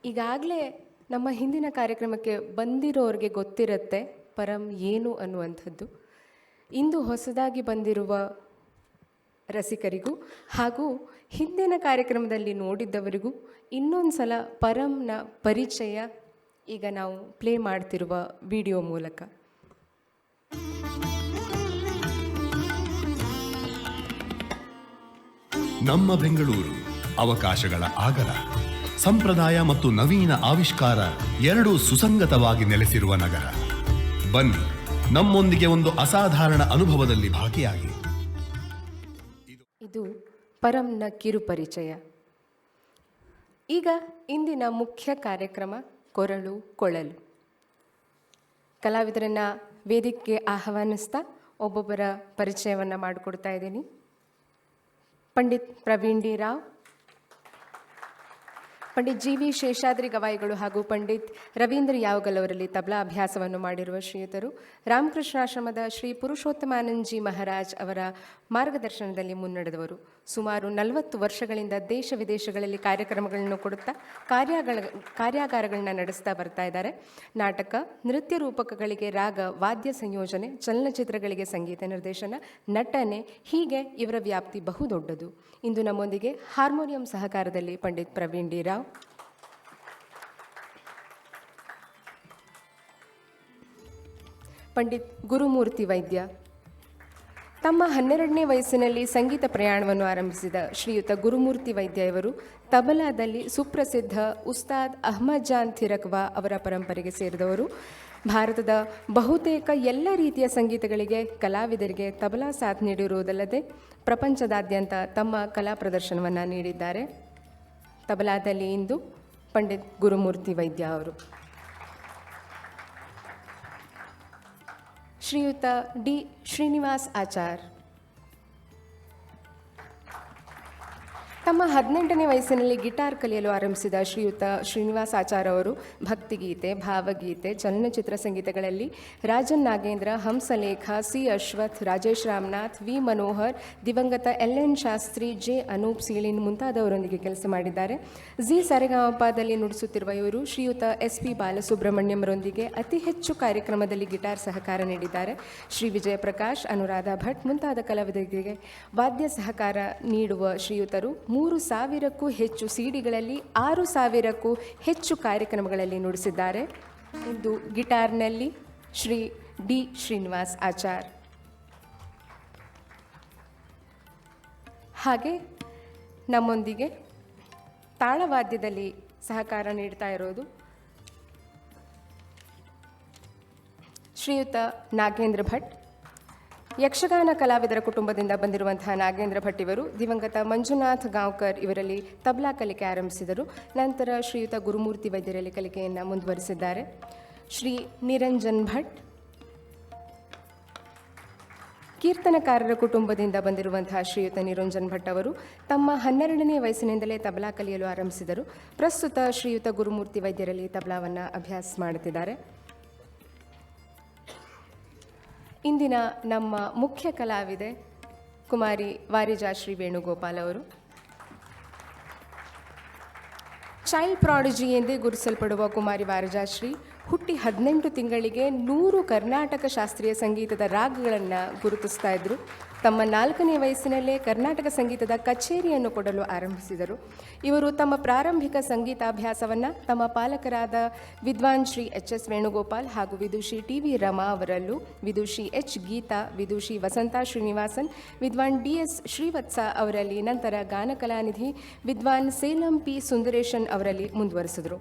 ಈಗಾಗಲೇ ನಮ್ಮ ಹಿಂದಿನ ಕಾರ್ಯಕ್ರಮಕ್ಕೆ ಬಂದಿರೋರಿಗೆ ಗೊತ್ತಿರುತ್ತೆ ಪರಂ ಏನು ಅನ್ನುವಂಥದ್ದು. ಇಂದು ಹೊಸದಾಗಿ ಬಂದಿರುವ ರಸಿಕರಿಗೂ ಹಾಗೂ ಹಿಂದಿನ ಕಾರ್ಯಕ್ರಮದಲ್ಲಿ ನೋಡಿದ್ದವರಿಗೂ ಇನ್ನೊಂದು ಸಲ ಪರಂನ ಪರಿಚಯ ಈಗ ನಾವು ಪ್ಲೇ ಮಾಡ್ತಿರುವ ವಿಡಿಯೋ ಮೂಲಕ.
ನಮ್ಮ ಬೆಂಗಳೂರು ಅವಕಾಶಗಳ ಆಗರ. ಸಂಪ್ರದಾಯ ಮತ್ತು ನವೀನ ಆವಿಷ್ಕಾರ ಎರಡೂ ಸುಸಂಗತವಾಗಿ ನೆಲೆಸಿರುವ ನಗರ. ಬನ್ನಿ, ನಮ್ಮೊಂದಿಗೆ ಒಂದು ಅಸಾಧಾರಣ ಅನುಭವದಲ್ಲಿ ಭಾಗಿಯಾಗಿ.
ಇದು ಪರಂನ ಕಿರುಪರಿಚಯ. ಈಗ ಇಂದಿನ ಮುಖ್ಯ ಕಾರ್ಯಕ್ರಮ ಕೊರಳು ಕೊಳಲು. ಕಲಾವಿದರನ್ನ ವೇದಿಕೆಗೆ ಆಹ್ವಾನಿಸ್ತಾ ಒಬ್ಬೊಬ್ಬರ ಪರಿಚಯವನ್ನು ಮಾಡಿಕೊಡ್ತಾ ಇದ್ದೀನಿ. Pandit Praveen D Rao, Pandit G V Seshadri ಗವಾಯಿಗಳು ಹಾಗೂ ಪಂಡಿತ್ ರವೀಂದ್ರ ಯಾವಗಲ್ ಅವರಲ್ಲಿ ತಬಲಾ ಅಭ್ಯಾಸವನ್ನು ಮಾಡಿರುವ ಶ್ರೀಯುತರು. ರಾಮಕೃಷ್ಣಾಶ್ರಮದ ಶ್ರೀ ಪುರುಷೋತ್ತಮಾನಂದಜಿ ಮಹಾರಾಜ್ ಅವರ ಮಾರ್ಗದರ್ಶನದಲ್ಲಿ ಮುನ್ನಡೆದವರು. ಸುಮಾರು 40 ವರ್ಷಗಳಿಂದ ದೇಶ ವಿದೇಶಗಳಲ್ಲಿ ಕಾರ್ಯಕ್ರಮಗಳನ್ನು ಕೊಡುತ್ತಾ ಕಾರ್ಯಾಗಾರಗಳನ್ನ ನಡೆಸ್ತಾ ಬರ್ತಾ ಇದ್ದಾರೆ. ನಾಟಕ, ನೃತ್ಯ ರೂಪಕಗಳಿಗೆ ರಾಗ, ವಾದ್ಯ ಸಂಯೋಜನೆ, ಚಲನಚಿತ್ರಗಳಿಗೆ ಸಂಗೀತ ನಿರ್ದೇಶನ, ನಟನೆ, ಹೀಗೆ ಇವರ ವ್ಯಾಪ್ತಿ ಬಹುದೊಡ್ಡದು. ಇಂದು ನಮ್ಮೊಂದಿಗೆ ಹಾರ್ಮೋನಿಯಂ ಸಹಕಾರದಲ್ಲಿ ಪಂಡಿತ್ ಪ್ರವೀಣ್ ಡಿ ರಾವ್, ಪಂಡಿತ್ ಗುರುಮೂರ್ತಿ ವೈದ್ಯ. ತಮ್ಮ 12ನೇ ವಯಸ್ಸಿನಲ್ಲಿ ಸಂಗೀತ ಪ್ರಯಾಣವನ್ನು ಆರಂಭಿಸಿದ ಶ್ರೀಯುತ ಗುರುಮೂರ್ತಿ ವೈದ್ಯ ಇವರು ತಬಲಾದಲ್ಲಿ ಸುಪ್ರಸಿದ್ಧ ಉಸ್ತಾದ್ ಅಹ್ಮದ್ ಜಾನ್ ಥಿರಕ್ವಾ ಅವರ ಪರಂಪರೆಗೆ ಸೇರಿದವರು. ಭಾರತದ ಬಹುತೇಕ ಎಲ್ಲ ರೀತಿಯ ಸಂಗೀತಗಳಿಗೆ ಕಲಾವಿದರಿಗೆ ತಬಲಾ ಸಾಥ್ ನೀಡಿರುವುದಲ್ಲದೆ ಪ್ರಪಂಚದಾದ್ಯಂತ ತಮ್ಮ ಕಲಾ ಪ್ರದರ್ಶನವನ್ನು ನೀಡಿದ್ದಾರೆ. ತಬಲಾದಲ್ಲಿ ಇಂದು ಪಂಡಿತ್ ಗುರುಮೂರ್ತಿ ವೈದ್ಯ ಅವರು. ಶ್ರೀಯುತ ಡಿ ಶ್ರೀನಿವಾಸ್ ಆಚಾರ್ ತಮ್ಮ 18ನೇ ವಯಸ್ಸಿನಲ್ಲಿ ಗಿಟಾರ್ ಕಲಿಯಲು ಆರಂಭಿಸಿದ ಶ್ರೀಯುತ ಶ್ರೀನಿವಾಸ್ ಆಚಾರ್ ಅವರು ಭಕ್ತಿಗೀತೆ, ಭಾವಗೀತೆ, ಚಲನಚಿತ್ರ ಸಂಗೀತಗಳಲ್ಲಿ ರಾಜನ್ ನಾಗೇಂದ್ರ, ಹಂಸಲೇಖ, ಸಿ ಅಶ್ವಥ್, ರಾಜೇಶ್ ರಾಮನಾಥ್, ವಿ ಮನೋಹರ್, ದಿವಂಗತ LN ಶಾಸ್ತ್ರಿ, ಜೆ ಅನೂಪ್ ಸೀಳಿನ್ ಮುಂತಾದವರೊಂದಿಗೆ ಕೆಲಸ ಮಾಡಿದ್ದಾರೆ. ಜಿ ಸರೆಗಮಪದಲ್ಲಿ ನುಡಿಸುತ್ತಿರುವ ಇವರು ಶ್ರೀಯುತ SP ಬಾಲಸುಬ್ರಹ್ಮಣ್ಯಂರೊಂದಿಗೆ ಅತಿ ಹೆಚ್ಚು ಕಾರ್ಯಕ್ರಮದಲ್ಲಿ ಗಿಟಾರ್ ಸಹಕಾರ ನೀಡಿದ್ದಾರೆ. ಶ್ರೀ ವಿಜಯ ಪ್ರಕಾಶ್, ಅನುರಾಧ ಭಟ್ ಮುಂತಾದ ಕಲಾವಿದರಿಗೆ ವಾದ್ಯ ಸಹಕಾರ ನೀಡುವ ಶ್ರೀಯುತರು 3,000ಕ್ಕೂ ಹೆಚ್ಚು ಸಿಡಿಗಳಲ್ಲಿ 6,000ಕ್ಕೂ ಹೆಚ್ಚು ಕಾರ್ಯಕ್ರಮಗಳಲ್ಲಿ ನುಡಿಸಿದ್ದಾರೆ. ಇಂದು ಗಿಟಾರ್ನಲ್ಲಿ ಶ್ರೀ ಡಿ ಶ್ರೀನಿವಾಸ್ ಆಚಾರ್. ಹಾಗೆ ನಮ್ಮೊಂದಿಗೆ ತಾಳವಾದ್ಯದಲ್ಲಿ ಸಹಕಾರ ನೀಡ್ತಾ ಇರೋದು ಶ್ರೀಯುತ ನಾಗೇಂದ್ರ ಭಟ್. ಯಕ್ಷಗಾನ ಕಲಾವಿದರ ಕುಟುಂಬದಿಂದ ಬಂದಿರುವಂತಹ ನಾಗೇಂದ್ರ ಭಟ್ ಇವರು ದಿವಂಗತ ಮಂಜುನಾಥ್ ಗಾಂವ್ಕರ್ ಇವರಲ್ಲಿ ತಬಲಾ ಕಲಿಕೆ ಆರಂಭಿಸಿದರು. ನಂತರ ಶ್ರೀಯುತ ಗುರುಮೂರ್ತಿ ವೈದ್ಯರಲ್ಲಿ ಕಲಿಕೆಯನ್ನು ಮುಂದುವರಿಸಿದ್ದಾರೆ. ಶ್ರೀ ನಿರಂಜನ್ ಭಟ್ ಕೀರ್ತನಕಾರರ ಕುಟುಂಬದಿಂದ ಬಂದಿರುವಂತಹ ಶ್ರೀಯುತ ನಿರಂಜನ್ ಭಟ್ ಅವರು ತಮ್ಮ 12ನೇ ವಯಸ್ಸಿನಿಂದಲೇ ತಬಲಾ ಕಲಿಯಲು ಆರಂಭಿಸಿದರು. ಪ್ರಸ್ತುತ ಶ್ರೀಯುತ ಗುರುಮೂರ್ತಿ ವೈದ್ಯರಲ್ಲಿ ತಬಲಾವನ್ನು ಅಭ್ಯಾಸ ಮಾಡುತ್ತಿದ್ದಾರೆ. ಇಂದಿನ ನಮ್ಮ ಮುಖ್ಯ ಕಲಾವಿದೆ ಕುಮಾರಿ ವಾರಿಜಾಶ್ರೀ ವೇಣುಗೋಪಾಲ್ ಅವರು. ಚೈಲ್ಡ್ ಪ್ರಾಡಿಜಿ ಎಂದೇ ಗುರುತಿಸಲ್ಪಡುವ ಕುಮಾರಿ ವಾರಿಜಾಶ್ರೀ ಹುಟ್ಟಿ 18 ತಿಂಗಳಿಗೆ 100 ಕರ್ನಾಟಕ ಶಾಸ್ತ್ರೀಯ ಸಂಗೀತದ ರಾಗಗಳನ್ನು ಗುರುತಿಸ್ತಾ ಇದ್ದರು. ತಮ್ಮ 4ನೇ ವಯಸ್ಸಿನಲ್ಲೇ ಕರ್ನಾಟಕ ಸಂಗೀತದ ಕಚೇರಿಯನ್ನು ಕೊಡಲು ಆರಂಭಿಸಿದರು. ಇವರು ತಮ್ಮ ಪ್ರಾರಂಭಿಕ ಸಂಗೀತಾಭ್ಯಾಸವನ್ನು ತಮ್ಮ ಪಾಲಕರಾದ ವಿದ್ವಾನ್ ಶ್ರೀ HS ವೇಣುಗೋಪಾಲ್ ಹಾಗೂ ವಿದುಷಿ TV ರಮಾ ಅವರಲ್ಲೂ, ವಿದುಷಿ H ಗೀತಾ, ವಿದುಷಿ ವಸಂತ ಶ್ರೀನಿವಾಸನ್, ವಿದ್ವಾನ್ DS ಶ್ರೀವತ್ಸ ಅವರಲ್ಲಿ, ನಂತರ ಗಾನಕಲಾನಿಧಿ ವಿದ್ವಾನ್ ಸೇಲಂ P ಸುಂದರೇಶನ್ ಅವರಲ್ಲಿ ಮುಂದುವರೆಸಿದರು.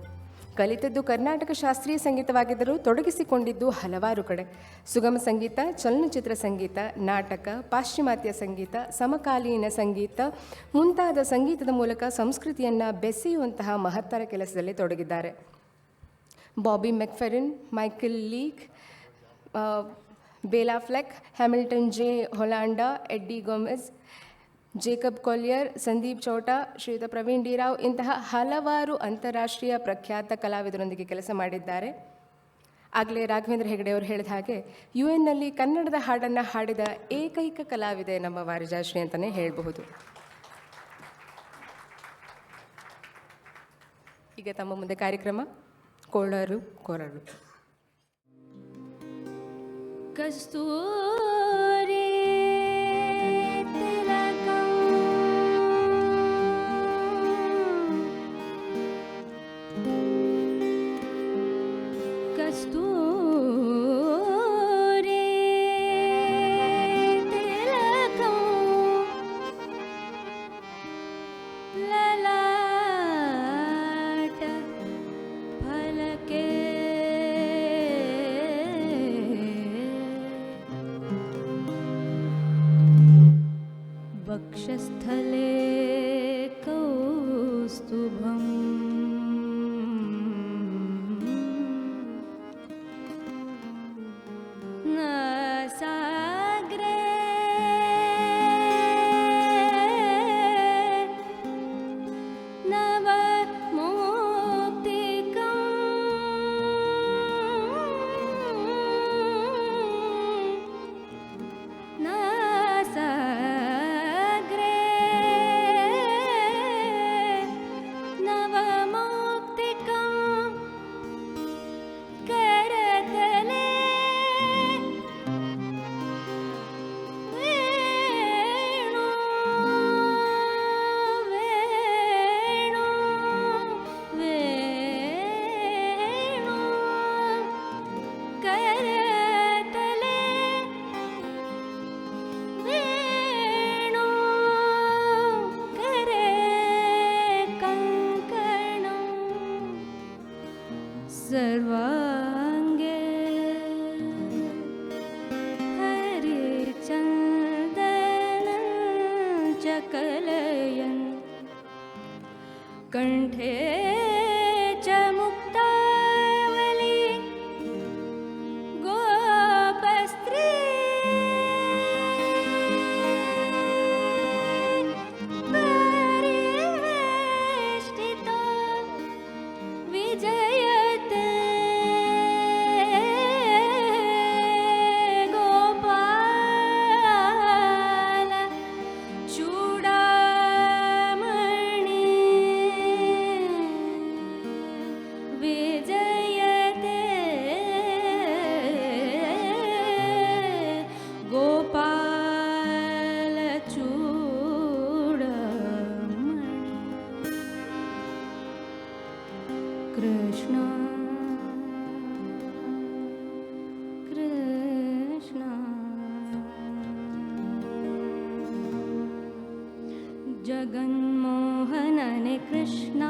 ಕಲಿತದ್ದು ಕರ್ನಾಟಕ ಶಾಸ್ತ್ರೀಯ ಸಂಗೀತವಾಗಿದ್ದರೂ ತೊಡಗಿಸಿಕೊಂಡಿದ್ದು ಹಲವಾರು ಕಡೆ. ಸುಗಮ ಸಂಗೀತ, ಚಲನಚಿತ್ರ ಸಂಗೀತ, ನಾಟಕ, ಪಾಶ್ಚಿಮಾತ್ಯ ಸಂಗೀತ, ಸಮಕಾಲೀನ ಸಂಗೀತ ಮುಂತಾದ ಸಂಗೀತದ ಮೂಲಕ ಸಂಸ್ಕೃತಿಯನ್ನು ಬೆಸೆಯುವಂತಹ ಮಹತ್ತರ ಕೆಲಸದಲ್ಲಿ ತೊಡಗಿದ್ದಾರೆ. Bobby McFerrin, Michael League, Bela Fleck, Hamilton de Holanda, Eddie Gomez, Jacob Collier, Sandeep Chowta, ಶ್ರೀಯುತ ಪ್ರವೀಣ್ ಡಿ ರಾವ್ ಇಂತಹ ಹಲವಾರು ಅಂತಾರಾಷ್ಟ್ರೀಯ ಪ್ರಖ್ಯಾತ ಕಲಾವಿದರೊಂದಿಗೆ ಕೆಲಸ ಮಾಡಿದ್ದಾರೆ. ಆಗಲೇ ರಾಘವೇಂದ್ರ ಹೆಗಡೆ ಅವರು ಹೇಳಿದ ಹಾಗೆ UN ಕನ್ನಡದ ಹಾಡನ್ನು ಹಾಡಿದ ಏಕೈಕ ಕಲಾವಿದೆ ನಮ್ಮ ವಾರಿಜಾಶ್ರೀ ಅಂತಲೇ ಹೇಳಬಹುದು. ಈಗ ತಮ್ಮ ಮುಂದೆ ಕಾರ್ಯಕ್ರಮ ಕೊಳಲು ಕೊರಳು.
ಕಸ್ತೂರಿ la la सर्वाङ्गे हरिचन्दनं च कलयन् कण्ठे च मुक्तावली गोपस्त्री परिवेष्टिता विजयते गोपाल चूडामणि विजयते गोपाल चूडामणि कृष्ण कृष्ण जगन्मोहनने कृष्ण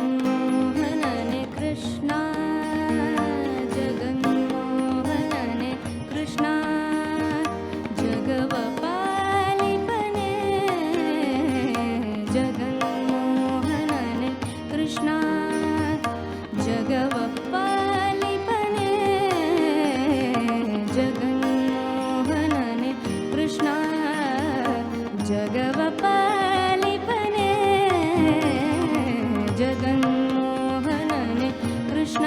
जगन्मोहनने कृष्ण जगन्मोहनने कृष्ण जगवपालिपने जगन्मोहनने कृष्ण जगवपालिपने जगन्मोहनने कृष्ण जगवपालिपने जगन्मोहनने कृष्ण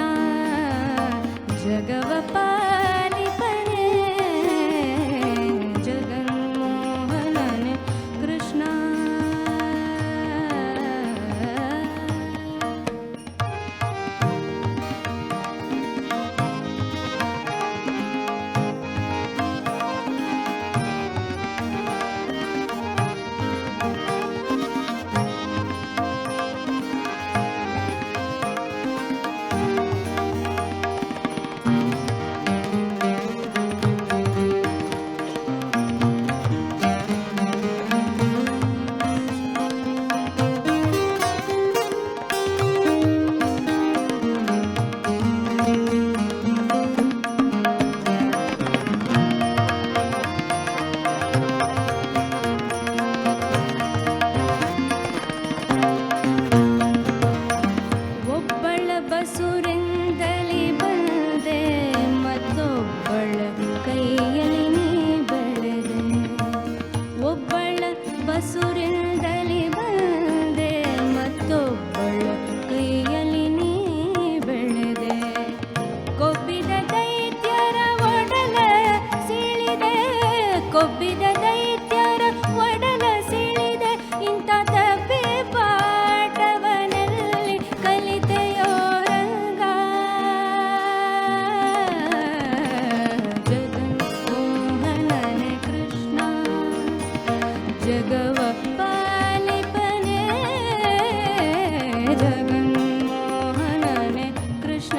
जगवपालिपने जगन्मोहनने कृष्ण ಒಬ್ಬಳ ಬಸುರೆಂದಲಿ ಬಂದೆ ಮತ್ತೊಬ್ಬಳ ಕೈಯಲ್ಲಿ ನೀ ಬೆಳೆದೆ ಒಬ್ಬಳ ಬಸುರೆಂದಲಿ ಬಂದೆ ಮತ್ತೊಬ್ಬಳ ಕೈಯಲ್ಲಿ ನೀ ಬೆಳೆದೆ ಕೊಬ್ಬಿದ ದೈತ್ಯರ ಒಡಲ ಸೀಳಿದೆ ಕೊಬ್ಬಿದ ದೈತ್ಯರ ಒಡಲ ಸೀಳಿದೆ ಇಂಥ ತಪ್ಪೆ ಪಾಠವನಲ್ಲಿ ಕಲಿತೆಯೋ ರಂಗ ಜಗನ್ಮೋಹನನೆ ಕೃಷ್ಣ ಜಗವ ಪಾಲಿಪನೆ ಜಗನ್ಮೋಹನನೆ ಕೃಷ್ಣ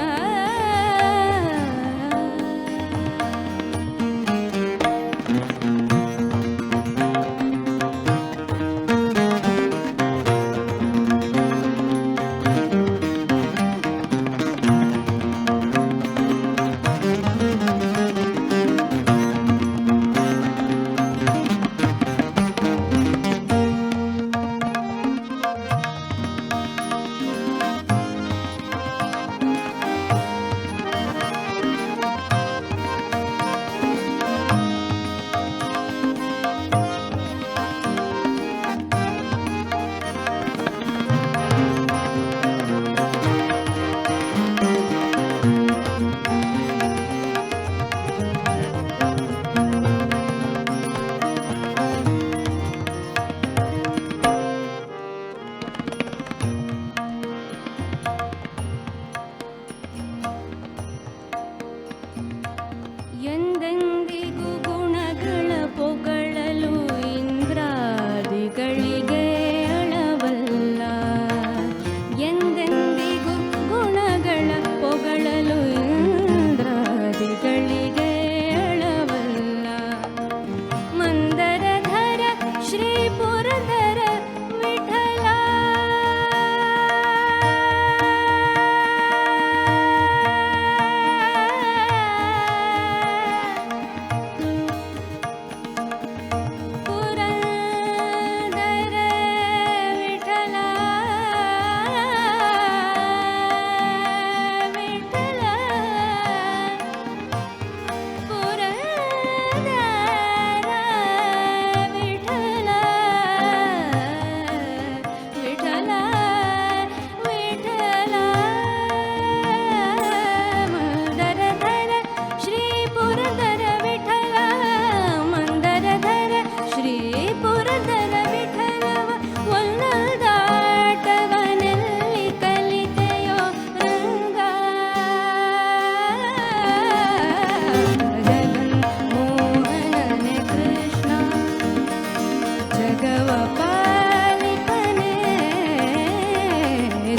ಜಗವ ಪಾಲಿಪನೆ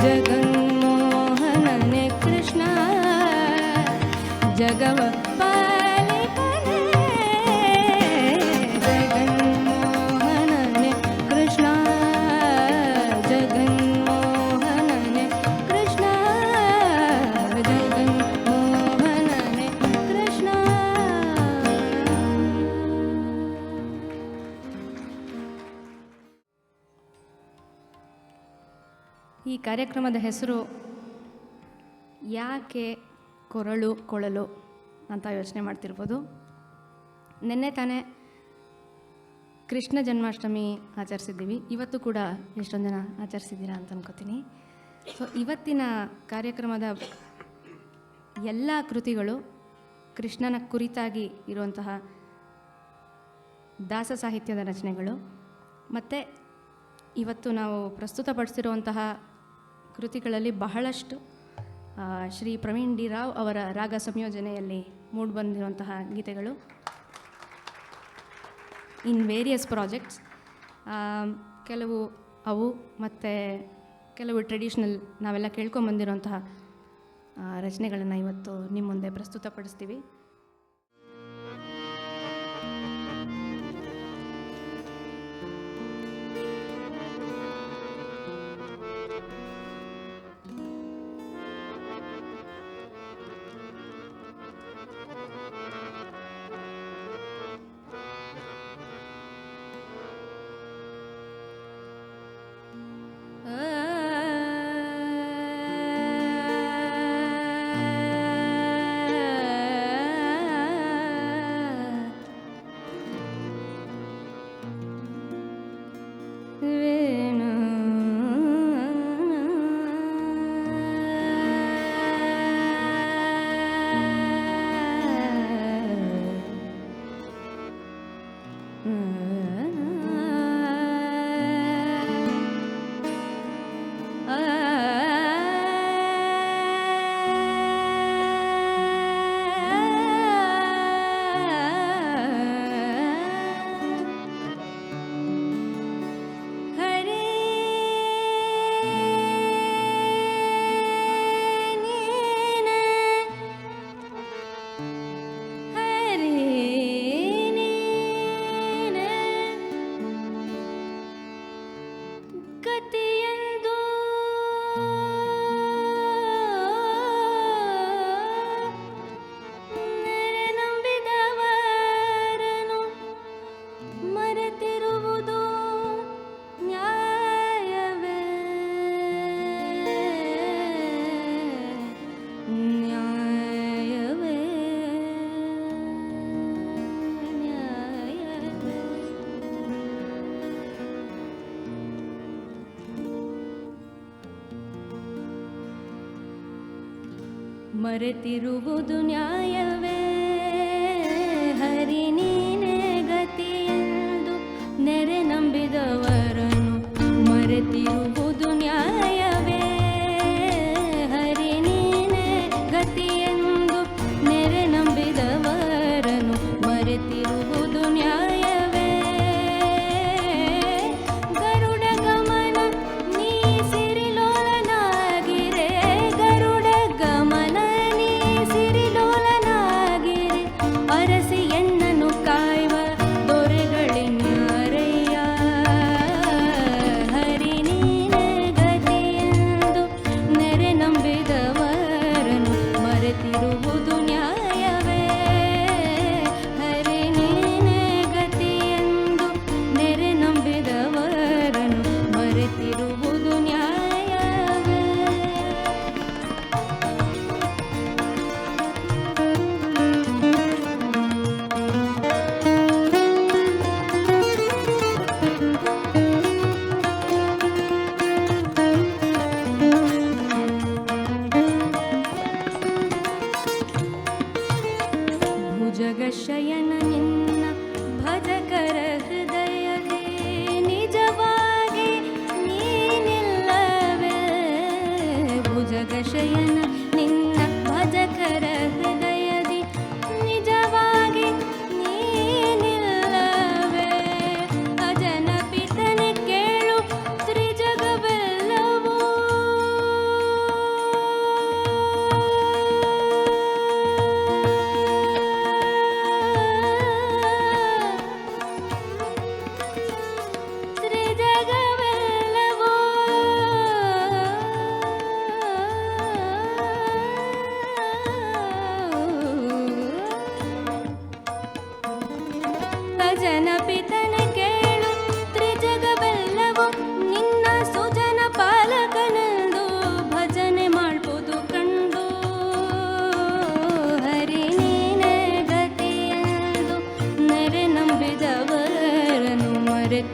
ಜಗನ್ಮೋಹನನೆ ಕೃಷ್ಣ ಜಗವ ಪಾಲಿಪನೆ ಜಗನ್ಮೋಹನನೆ ಕೃಷ್ಣ ಜಗನ್ಮೋಹನನೆ ಕೃಷ್ಣ ಜಗನ್ಮೋಹನನೆ ಕೃಷ್ಣ. ಈ ಕಾರ್ಯಕ್ರಮದ ಹೆಸರು ಯಾಕೆ ಕೊಳಲು ಅಂತ ಯೋಚನೆ ಮಾಡ್ತಿರ್ಬೋದು. ನಿನ್ನೆ ತಾನೇ ಕೃಷ್ಣ ಜನ್ಮಾಷ್ಟಮಿ ಆಚರಿಸಿದ್ದೀವಿ. ಇವತ್ತು ಕೂಡ ಎಷ್ಟೊಂದು ಜನ ಆಚರಿಸಿದ್ದೀರಾ ಅಂತ ಅನ್ಕೋತೀನಿ. ಸೊ ಇವತ್ತಿನ ಕಾರ್ಯಕ್ರಮದ ಎಲ್ಲ ಕೃತಿಗಳು ಕೃಷ್ಣನ ಕುರಿತಾಗಿ ಇರುವಂತಹ ದಾಸ ಸಾಹಿತ್ಯದ ರಚನೆಗಳು. ಮತ್ತು ಇವತ್ತು ನಾವು ಪ್ರಸ್ತುತಪಡಿಸಿರುವಂತಹ ಕೃತಿಗಳಲ್ಲಿ ಬಹಳಷ್ಟು ಶ್ರೀ ಪ್ರವೀಣ್ ಡಿ ರಾವ್ ಅವರ ರಾಗ ಸಂಯೋಜನೆಯಲ್ಲಿ ಮೂಡಿಬಂದಿರುವಂತಹ ಗೀತೆಗಳು ಇನ್ ವೇರಿಯಸ್ ಪ್ರಾಜೆಕ್ಟ್ಸ್. ಕೆಲವು ಅವು ಮತ್ತು ಕೆಲವು ಟ್ರೆಡಿಷ್ನಲ್ ನಾವೆಲ್ಲ ಕೇಳ್ಕೊಂಬಂದಿರುವಂತಹ ರಚನೆಗಳನ್ನು ಇವತ್ತು ನಿಮ್ಮ ಮುಂದೆ ಪ್ರಸ್ತುತಪಡಿಸ್ತೀವಿ. ಮರೆತಿರುವುದು ನ್ಯಾಯವೇ ಹರಿ ನೀನೇ ಗತಿಯೆಂದು ನೆರೆ ನಂಬಿದವರನು ಮರೆತಿರುವುದು ನ್ಯಾಯವೇ ಹರಿ ನೀನೇ ಗತಿಯೆಂದು ನೆರೆ ನಂಬಿದವರನು ಮರೆತಿರುವುದು ನ್ಯಾಯವೇ ಗರುಡ ಗಮನ ನೀ ಸಿರಿಲೋಲನಾಗಿರೆ ಗರುಡ ಗಮನ ಸಿರಿಲೋಲನಾಗಿರೆ ಅರಸಿ ಎನ್ನನು ಕಾಯುವ ದೊರೆಗಳಿನ್ಯಾರಯ್ಯ ಹರಿ ನೀನೇ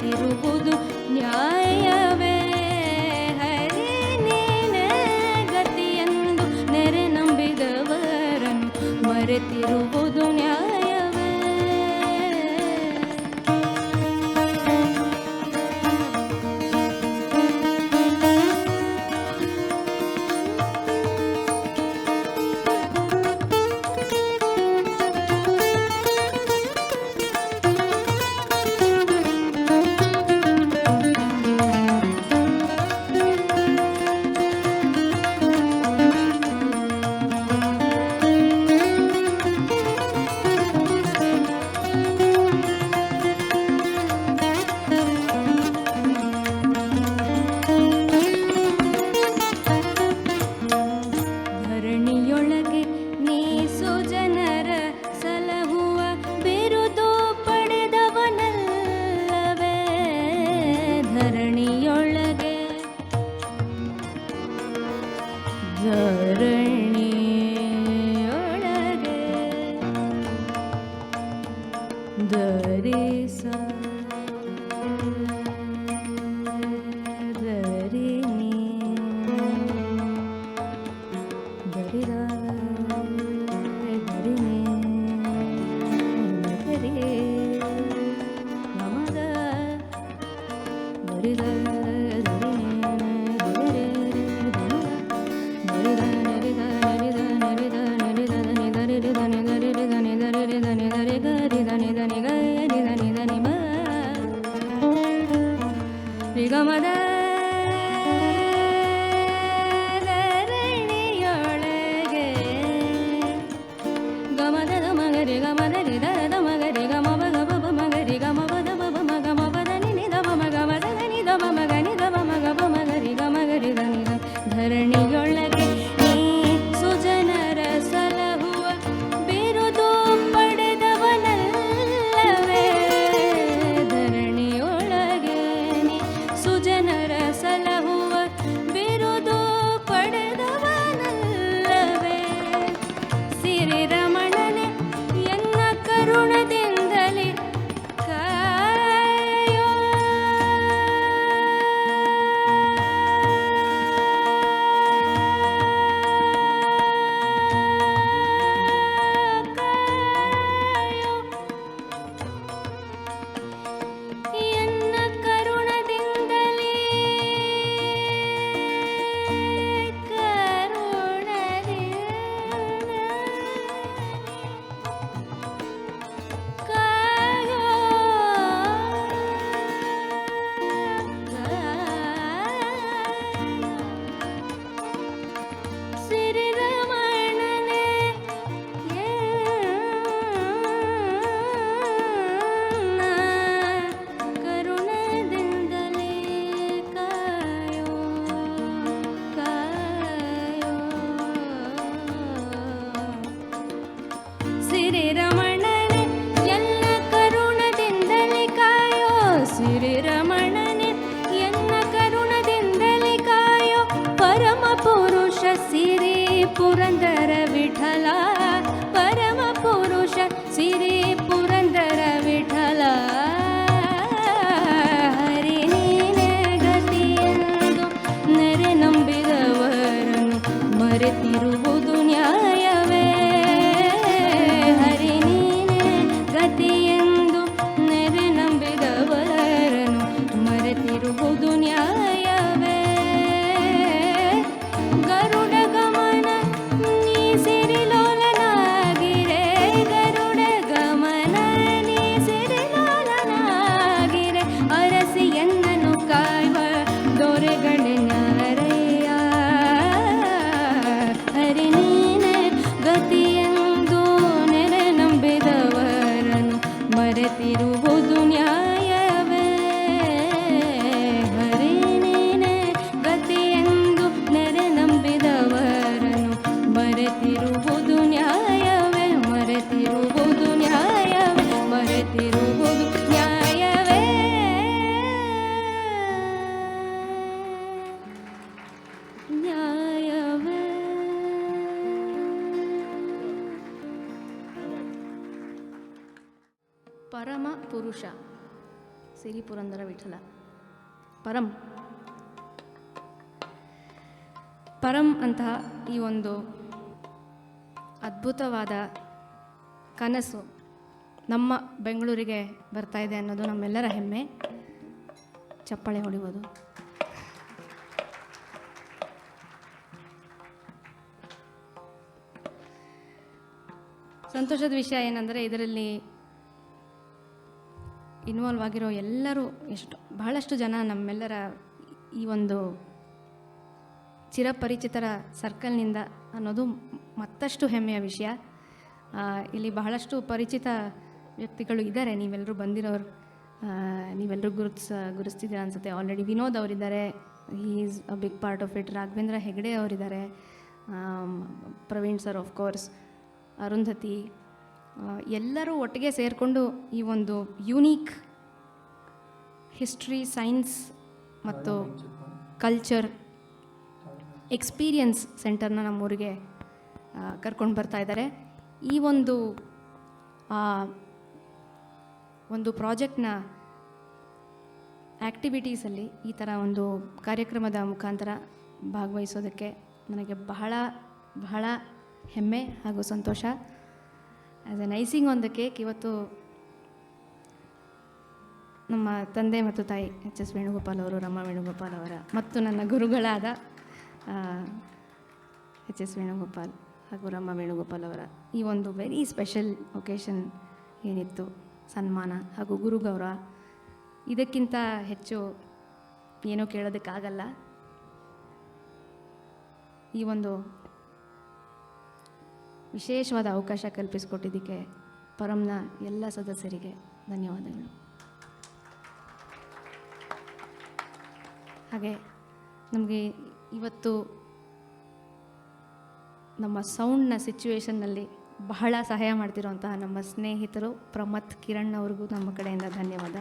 ಮರೆತಿರುವುದು ನ್ಯಾಯವೇ ಹರಿ ನೀನೇ ಗತಿಯೆಂದು ನೆರೆ ನಂಬಿದವರನ್ನು ಮರೆತಿರುವುದು ನ್ಯಾಯವೇ. ಧರಣಿಯೊಳಗೆ ನೀ ಸುಜನರ ಸಲಹುವ ಬಿರುದು ಪಡೆದವನಲ್ಲವೇ ಧರಣಿಯೊಳಗೆ ಧರಣಿಯೊಳಗೆ ಧರಿಸ ಧರಿಣಿ ಧರಿದ ಧರಿಣಿ ಧರಿ ನಮದ ಧರಿದ ಗಮದ ಧರಣಿಯೊಳಗೆ ಗಮದ ಮಗರಿ ಗಮದರಿ ದರದ ಮಗರಿ ಗಮ ಬಗ ಬಬ ಮಗರಿ ಗಮ ಬದ ಬಬ ಮಗ ಮಬದ ನಿನಿ ದಮ ಮಗ ಮದ ನಿ ದಮ ಮಗ ನಿ ದಮ ಮಗ ಬ ಮಗರಿ ಗಮಗರಿ ದನಿ ಧರಣಿಯೊಳಗೆ ನೀ ಸುಜನರ ಸಲಹುವ ಬಿರುದು ಪಡೆದವನಲ್ಲವೇ ಧರಣಿಯೊಳಗೆ ನೀ ಸುಜನರ ಸಲಹುವ ಬಿರುದು ಪಡೆದವನಲ್ಲವೇ ಸಿರಿರಮಣನೆ ಎನ್ನ ಕರುಣದಿಂದಲೇ ಕಾಯೋ ಎನ್ನ ಕರುಣದಿಂದಲೇ ಕಾಯೋ ಸಿರಿರಮಣನೆ ಎನ್ನ ಕರುಣದಿಂದಲೇ ಕಾಯೋ ಕಾಯೋ ಸಿರಿರಮಣನೆ ಎಲ್ಲ ಕರುಣದಿಂದಲೇ ಕಾಯೋ ಸಿರಿರಮಣನೆ ಎನ್ನ ಕರುಣದಿಂದಲೇ ಕಾಯೋ ಪರಮ ಪುರುಷ ಸಿರಿ ಪುರಂದರ ವಿಠಲ ಪರಮ ಪುರುಷ ಸಿರಿ ಪುರಂದರ ವಿಠಲ ಹರಿ ನೀನೇ ಗತಿಯೆಂದು ನೆರೆ ನಂಬಿದವರನ್ನು ಮರೆತಿರುವುದು ನ್ಯಾಯವೇ ಹರಿ ನೀನೇ ಗತಿಯೆಂದು ನೆರೆ ನಂಬಿದವರನ್ನು ಮರೆತಿರುವುದು ನ್ಯಾಯವೇ ಗರುಡ ಗಮನ ನೀ ಸಿರಿಲೋಲನಾಗಿರೆ ಗರುಡ ಗಮನ ನೀ ಸಿರಿಲೋಲನಾಗಿರೆ ಅರಸಿ ಎನ್ನನು ಕಾಯುವ ದೊರೆಗಳೆನ್ಯಾರಯ್ಯ ಹರಿ ನೀನೇ ಗತಿಯೆಂದು ನೆರೆ ನಂಬಿದವರನ್ನು ಮರೆತಿರುವುದು ನ್ಯಾಯವೇ ಹರಿ ನೀನೇ ಗತಿಯೆಂದು ನೆರೆ ನಂಬಿದವರನ್ನು ಮರೆತಿರುವುದು ನ್ಯಾಯವೇ ಮರೆತಿರುವುದು ನ್ಯಾಯವೇ ಮರೆತಿರುವುದು ನ್ಯಾಯವೇ ನ್ಯಾಯವೇ. ಪರಮ ಪುರುಷ ಸಿರಿ ಪುರಂದರ ವಿಠಲ. ಪರಂ ಪರಂ ಅಂತಹ ಈ ಒಂದು ಅದ್ಭುತವಾದ ಕನಸು ನಮ್ಮ ಬೆಂಗಳೂರಿಗೆ ಬರ್ತಾ ಇದೆ ಅನ್ನೋದು ನಮ್ಮೆಲ್ಲರ ಹೆಮ್ಮೆ. ಚಪ್ಪಾಳೆ ಹೊಡಿಬೋದು. ಸಂತೋಷದ ವಿಷಯ ಏನಂದರೆ ಇದರಲ್ಲಿ ಇನ್ವಾಲ್ವ್ ಆಗಿರೋ ಎಲ್ಲರೂ ಬಹಳಷ್ಟು ಜನ ನಮ್ಮೆಲ್ಲರ ಈ ಒಂದು ಚಿರಪರಿಚಿತರ ಸರ್ಕಲ್ನಿಂದ ಅನ್ನೋದು ಮತ್ತಷ್ಟು ಹೆಮ್ಮೆಯ ವಿಷಯ. ಇಲ್ಲಿ ಪರಿಚಿತ ವ್ಯಕ್ತಿಗಳು ಇದ್ದಾರೆ, ನೀವೆಲ್ಲರೂ ಬಂದಿರೋರು, ನೀವೆಲ್ಲರೂ ಗುರುತಿಸ್ತಿದ್ದೀರ ಅನಿಸುತ್ತೆ. ಆಲ್ರೆಡಿ ವಿನೋದ್ ಅವರಿದ್ದಾರೆ, he is a big part of it. Raghavendra Hegde ಅವರಿದ್ದಾರೆ, Praveen sir of course, Arundhati, ಎಲ್ಲರೂ ಒಟ್ಟಿಗೆ ಸೇರಿಕೊಂಡು ಈ ಒಂದು ಯೂನೀಕ್ ಹಿಸ್ಟ್ರಿ, ಸೈನ್ಸ್ ಮತ್ತು ಕಲ್ಚರ್ ಎಕ್ಸ್ಪೀರಿಯನ್ಸ್ ಸೆಂಟರ್ನ ನಮ್ಮೂರಿಗೆ ಕರ್ಕೊಂಡು ಬರ್ತಾ ಇದ್ದಾರೆ. ಈ ಒಂದು ಪ್ರಾಜೆಕ್ಟ್ನ ಆ್ಯಕ್ಟಿವಿಟೀಸಲ್ಲಿ ಈ ಥರ ಒಂದು ಕಾರ್ಯಕ್ರಮದ ಮುಖಾಂತರ ಭಾಗವಹಿಸೋದಕ್ಕೆ ನನಗೆ ಬಹಳ ಬಹಳ ಹೆಮ್ಮೆ ಹಾಗೂ ಸಂತೋಷ. As an icing on the cake, ಇವತ್ತು ನಮ್ಮ ತಂದೆ ಮತ್ತು ತಾಯಿ ಎಚ್.ಎಸ್. ವೇಣುಗೋಪಾಲ್ ಅವರು, ರಮಾ ವೇಣುಗೋಪಾಲ್ ಅವರ ಮತ್ತು ನನ್ನ ಗುರುಗಳಾದ ಎಚ್.ಎಸ್. ವೇಣುಗೋಪಾಲ್ ಹಾಗೂ ರಮಾ ವೇಣುಗೋಪಾಲ್ ಅವರ ಈ ಒಂದು ವೆರಿ ಸ್ಪೆಷಲ್ ಒಕೇಶನ್ ಏನಿತ್ತು, ಸನ್ಮಾನ ಹಾಗೂ ಗುರುಗೌರವ, ಇದಕ್ಕಿಂತ ಹೆಚ್ಚು ಏನೂ ಕೇಳೋದಕ್ಕಾಗಲ್ಲ. ಈ ಒಂದು ವಿಶೇಷವಾದ ಅವಕಾಶ ಕಲ್ಪಿಸಿಕೊಟ್ಟಿದ್ದಕ್ಕೆ ಪರಂನ ಎಲ್ಲ ಸದಸ್ಯರಿಗೆ ಧನ್ಯವಾದಗಳು. ಹಾಗೆ ನಮಗೆ ಇವತ್ತು ನಮ್ಮ ಸೌಂಡ್ನ ಸಿಚುವೇಶನ್ನಲ್ಲಿ ಬಹಳ ಸಹಾಯ ಮಾಡ್ತಿರೋಂತಹ ನಮ್ಮ ಸ್ನೇಹಿತರು ಪ್ರಮಥ್, ಕಿರಣ್ ಅವ್ರಿಗೂ ನಮ್ಮ ಕಡೆಯಿಂದ ಧನ್ಯವಾದ.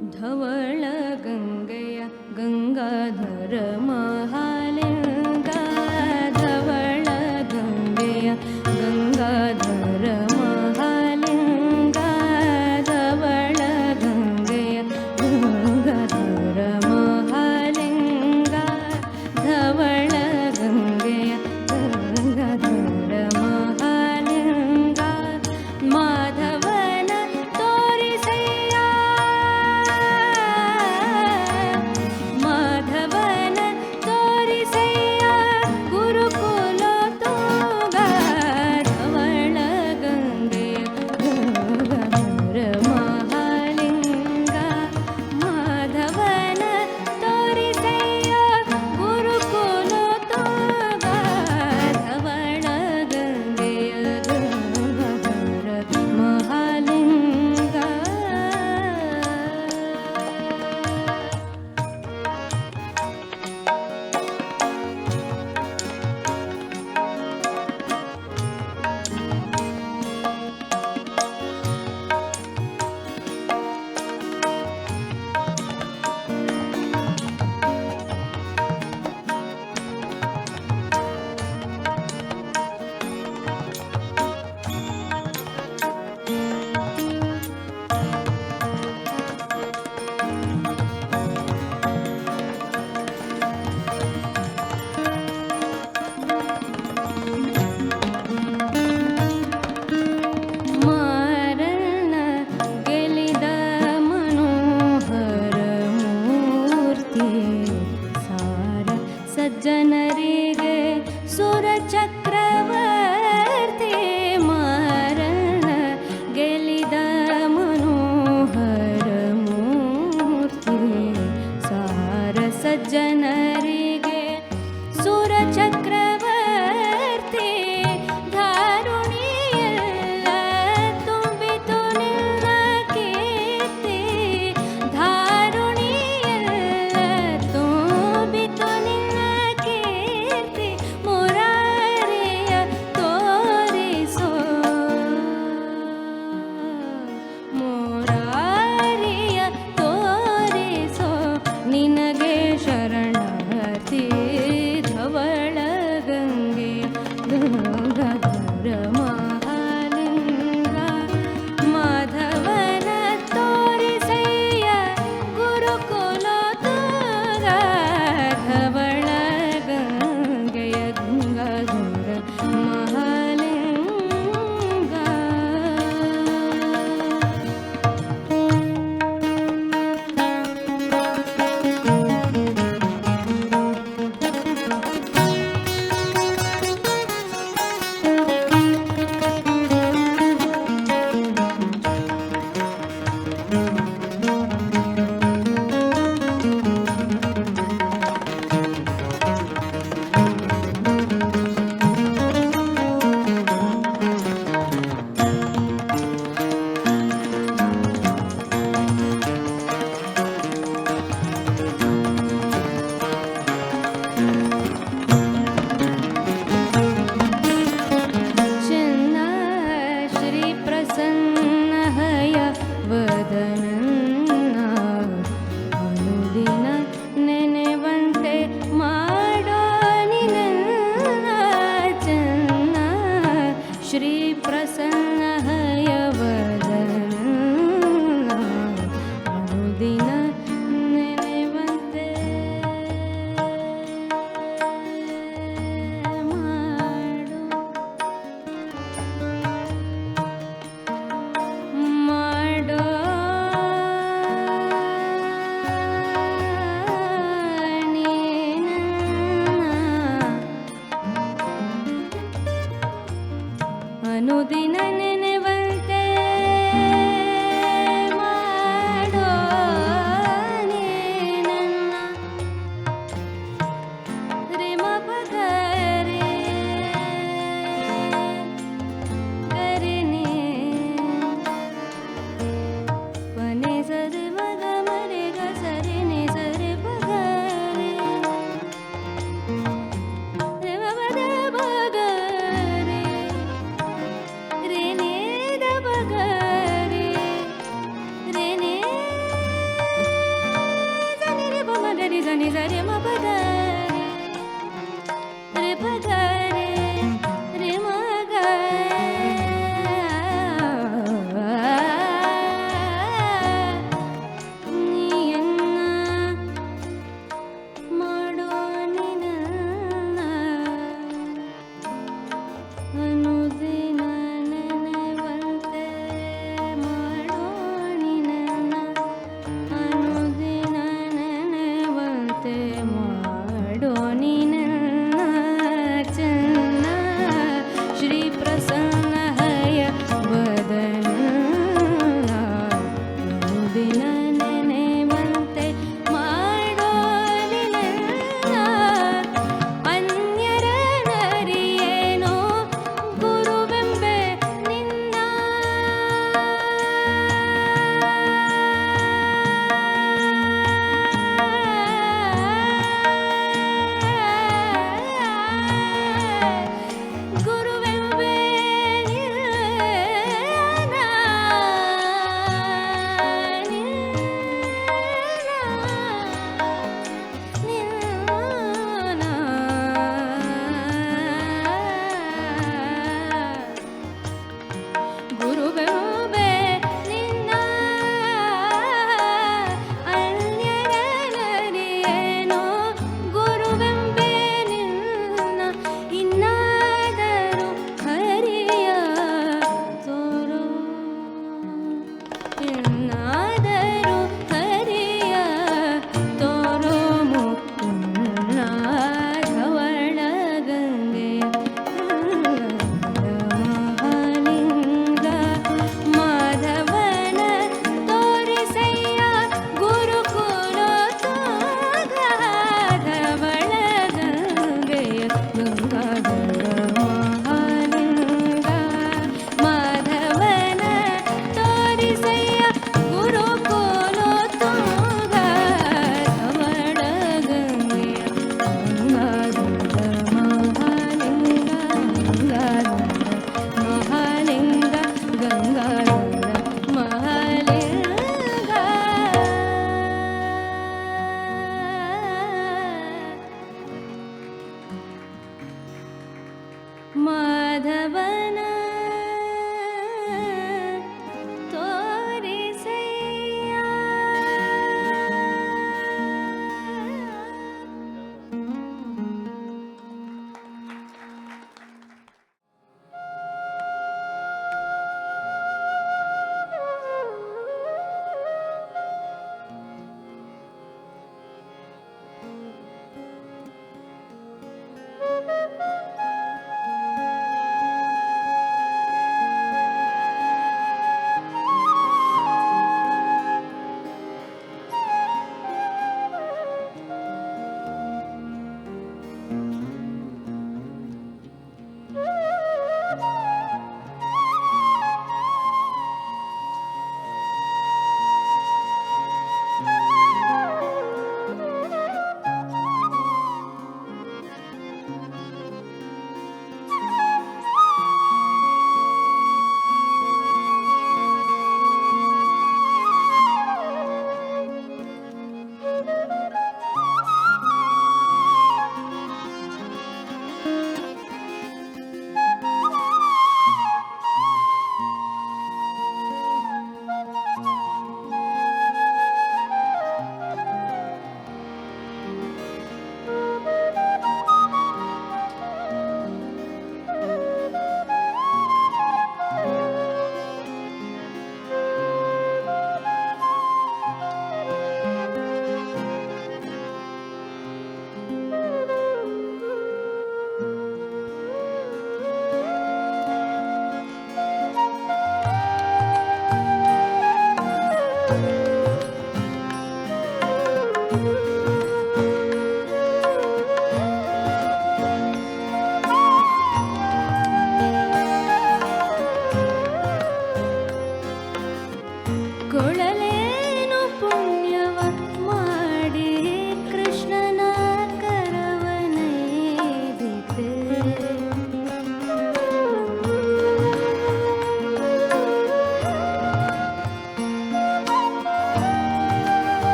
ಧವಳ ಗಂಗೆಯ ಗಂಗಾಧರ ಮಹಾಲಿಂಗ ಧವಳ ಗಂಗೆಯ ಗಂಗಾಧರ ಮಹಾಲಿಂಗ ಧವಳ ಗಂಗೆಯ ಗಂಗಾಧರ ಮಹಾಲಿಂಗ ಧವಳ ಗಂಗೆಯ ಗಂಗಾಧರ ಮಹಾಲಿಂಗ ಮಾಧವನ ತೋರಿಸಯ್ಯ ಮಾಧವನ ತೋರಿ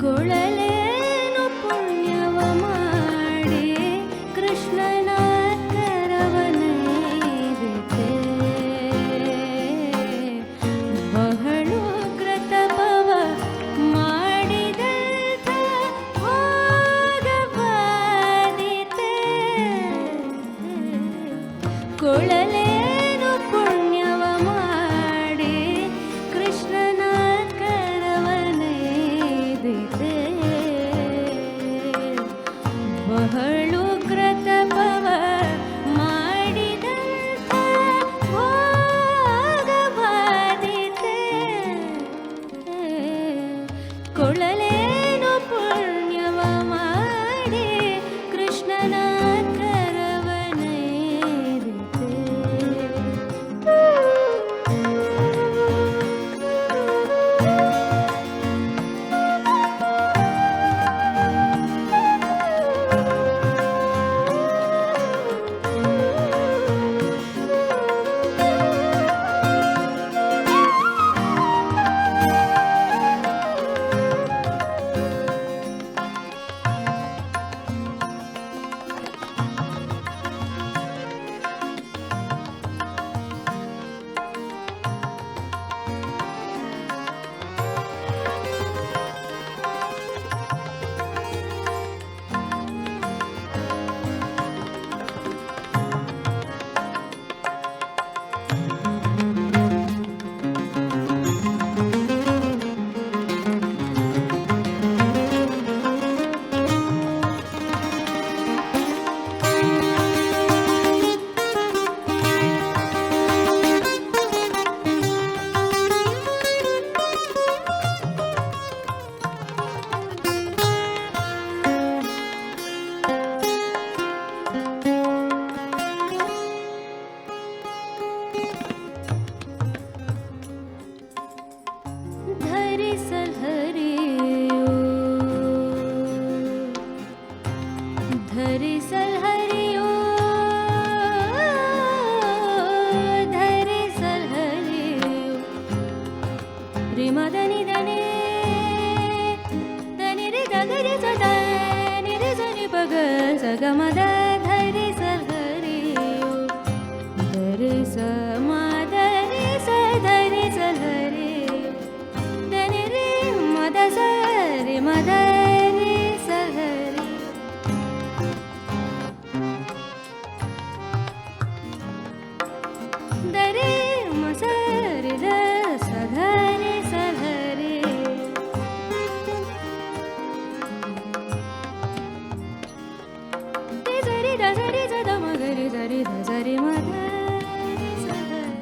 ಕೊಳಲೇನು ಪುಣ್ಯವ ಮಾಡಿ ಕೃಷ್ಣನ ಕರವನೈದಿತೆ. ಬಹಳು ಕೃತಪವ ಮಾಡಿದಂಥ ಭೋಗವಾದಿತೆ. ಕೊಳಲೇನು ಪುಣ್ಯವ ಮಾಡಿ ಕೃಷ್ಣನ ಕರವನೈದಿತೆ. ಬಹಳು ಕೃತಪವ ಮಾಡಿದಂಥ ಭೋಗವಾದಿತೆ. ಕೊಳಲೇನು ಪುಣ್ಯವ ಮಾಡಿ ಕೃಷ್ಣನ ಕರವನೈದಿತೆ. ಧರಿಸಲ್ ಹರಿಯೋ ಧರಿಸಲ್ ಹರಿಯೋ ಧರಿಸಲ್ ಹರಿಯೋ ರಿಮದನಿ ದನೆ ದನಿ ರಿ ದಗರಿ ಸದ ನಿರಿ ಸನಿ ಪಗ ಸಗಮದ ಧರಿಸಲ್ ಹರಿಯೋ ಧರಿಸ ಮದರಿ ಸ ಧರಿಸಲ್ ಹರಿಯೋ ದನಿ ರಿ ಮದ ಸರಿ ಮದರಿ ಸಹರಿ. ದರಿ ಮಸರಿ ದ ಸಧರಿ ಸಧರಿ. ಸರಿ ದ ಸರಿ ಸದ ಮಗರಿ ಸರಿ ದ ಸರಿ ಮದರಿ ಸಹರಿ.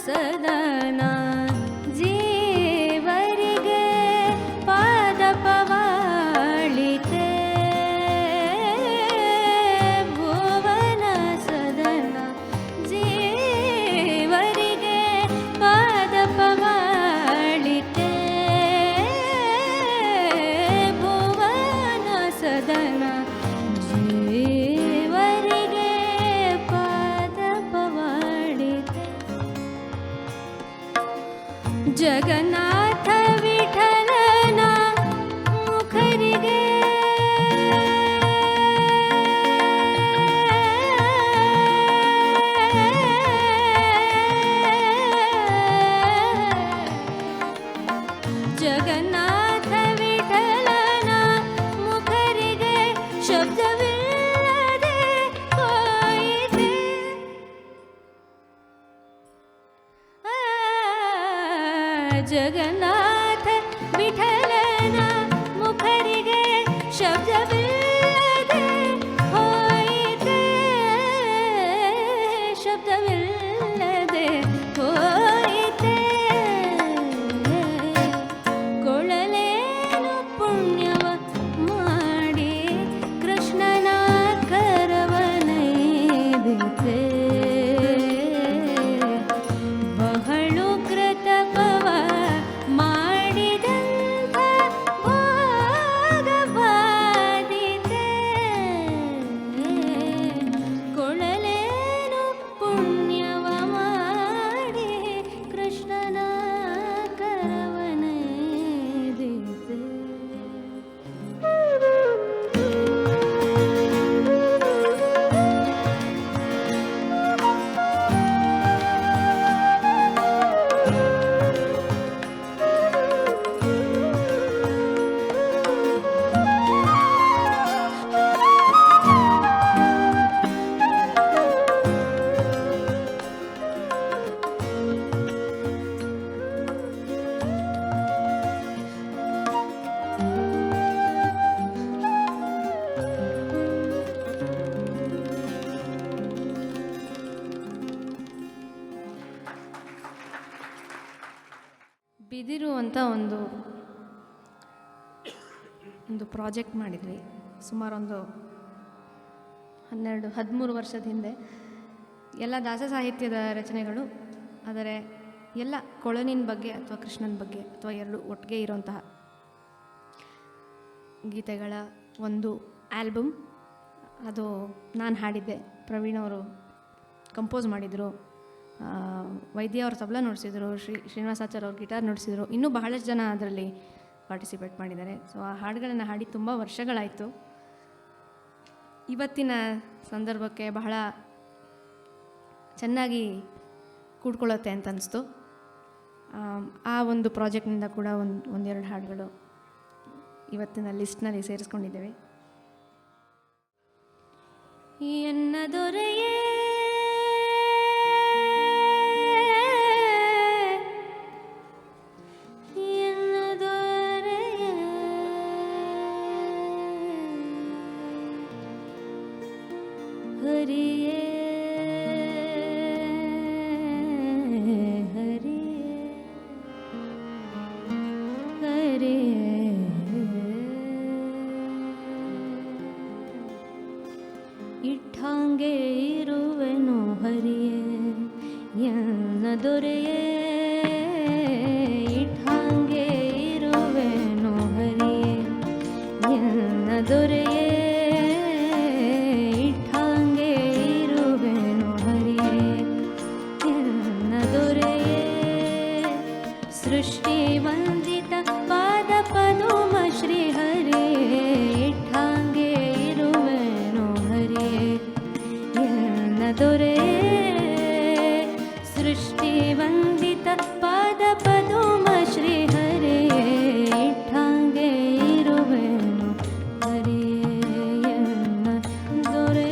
ಸದನ ಜೀವರಿಗೆ ಪಾದ ಪವಾಳಿತೆ ಭುವನ ಸದನ ಜೀವರಿಗೆ ಪಾದ ಪವಾಳಿತೆ ಭುವನ ಸದನ ಜೀವರಿಗೆ ಪಾದ ಪವಾಳಿತೆ ಜಗನ್ನಾಥ ವಿಠಲನ ಮುಖರಿಗೆ ಜಗನ್ನಾಥ ವಿಠಲನ ಮುಖರಿಗೆ ಶಬ್ದವಿಲ್ಲದೆ ಹೋಯಿತೆ ಜಗನ್ನಾಥ ವಿಠಲನ ಮುಖರಿಗೆ ಶಬ್ದವಿಲ್ಲದೆ ಹೋಯಿತೆ ಶಬ್ದವಿಲ್ಲದೆ ಹೋಯಿತೆ ಕೊಳಲೇನು ಪುಣ್ಯವ ಮಾಡಿ ಕೃಷ್ಣನ ಕರವನೈದಿತೆ ಬಹಳು ಕೃತಪವ ಮಾಡಿದಂಥ ಭೋಗವಾದಿತೆ ಕೊಳಲೇನು ಪುಣ್ಯವ ಮಾಡಿ ಕೃಷ್ಣನ ಕರವನೈದಿತೆ ಬಿದಿರು ಅಂತ ಒಂದು ಪ್ರಾಜೆಕ್ಟ್ ಮಾಡಿದ್ವಿ ಸುಮಾರು ಒಂದು 12-13 ವರ್ಷದ ಹಿಂದೆ. ಎಲ್ಲ ದಾಸ ಸಾಹಿತ್ಯದ ರಚನೆಗಳು, ಆದರೆ ಎಲ್ಲ ಕೊಳಲಿನ ಬಗ್ಗೆ ಅಥವಾ ಕೃಷ್ಣನ ಬಗ್ಗೆ ಅಥವಾ ಎರಡು ಒಟ್ಟಿಗೆ ಇರೋಂತಹ ಗೀತೆಗಳ ಒಂದು ಆಲ್ಬಮ್. ಅದು ನಾನು ಹಾಡಿದ್ದೆ, ಪ್ರವೀಣ್ ಅವರು ಕಂಪೋಸ್ ಮಾಡಿದರು, ವೈದ್ಯ ಅವರು ತಬಲಾ ನುಡಿಸಿದ್ರು, ಶ್ರೀನಿವಾಸಾಚಾರ್ಯ ಅವ್ರು ಗಿಟಾರ್ ನುಡಿಸಿದ್ರು, ಇನ್ನೂ ಬಹಳಷ್ಟು ಜನ ಅದರಲ್ಲಿ ಪಾರ್ಟಿಸಿಪೇಟ್ ಮಾಡಿದ್ದಾರೆ. ಸೊ ಆ ಹಾಡುಗಳನ್ನು ಹಾಡಿ ತುಂಬ ವರ್ಷಗಳಾಯಿತು. ಇವತ್ತಿನ ಸಂದರ್ಭಕ್ಕೆ ಬಹಳ ಚೆನ್ನಾಗಿ ಕೂಡ್ಕೊಳ್ಳುತ್ತೆ ಅಂತ ಅನಿಸ್ತು. ಆ ಒಂದು ಪ್ರಾಜೆಕ್ಟ್ನಿಂದ ಕೂಡ ಒಂದೆರಡು ಹಾಡುಗಳು ಇವತ್ತಿನ ಲಿಸ್ಟ್ನಲ್ಲಿ ಸೇರಿಸ್ಕೊಂಡಿದ್ದೇವೆ. ಎನ್ನ ದೊರೆಯೇ ಹರಿಯೇ ಹರಿಯೇ ಹರಿಯೇ ಇಟ್ಟಾಂಗೆ ಇರುವೆನು ಹರಿಯೇ ಎನ್ನ ದೊರೆಯೇ ಇಟ್ಟಾಂಗೆ ಇರುವೆನು ಹರಿಯೇ ಎನ್ನ ದೊರೆಯೇ ಸೃಷ್ಟಿ ವಂದಿತ ಪಾದ ಪದುಮ ಶ್ರೀ ಹರೇ ಇಟ್ಟಾಂಗೆ ಇರುವೆನು ಹರೇ ಎನ್ನ ದೊರೆ ಸೃಷ್ಟಿ ವಂದಿತ ಪಾದ ಪದುಮ ಶ್ರೀ ಹರೇ ಇಟ್ಟಾಂಗೆ ಇರುವೆನು ಹರೇ ಎನ್ನ ದೊರೆ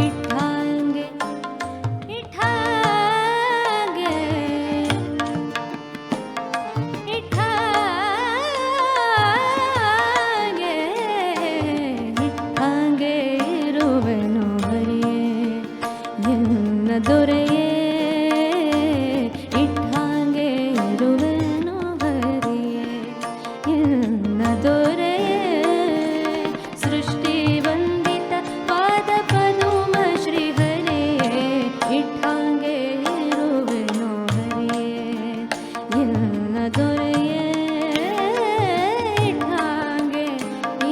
ಇಟ್ಟಾಂಗೆ ಇಟ್ಟಾಂಗೆ ಇಟ್ಟಾಂಗೆ ಇಟ್ಟಾಂಗೆ ಇರುವೆನು ಹರಿಯೇ ಎನ್ನ ದೊರೆಯೇ ಇಟ್ಟಾಂಗೆ ಇರುವೆನು ಹರಿಯೇ ಎನ್ನ ದೊರೆಯೇ ಸೃಷ್ಟಿ ವಂದಿತ ಪಾದ ಪದುಮ ಶ್ರೀ ಹರಿಯೇ ಇಟ್ಟಾಂಗೆ ಇರುವೆನು ಹರಿಯೇ ಎನ್ನ ದೊರೆಯೇ ಇಟ್ಟಾಂಗೆ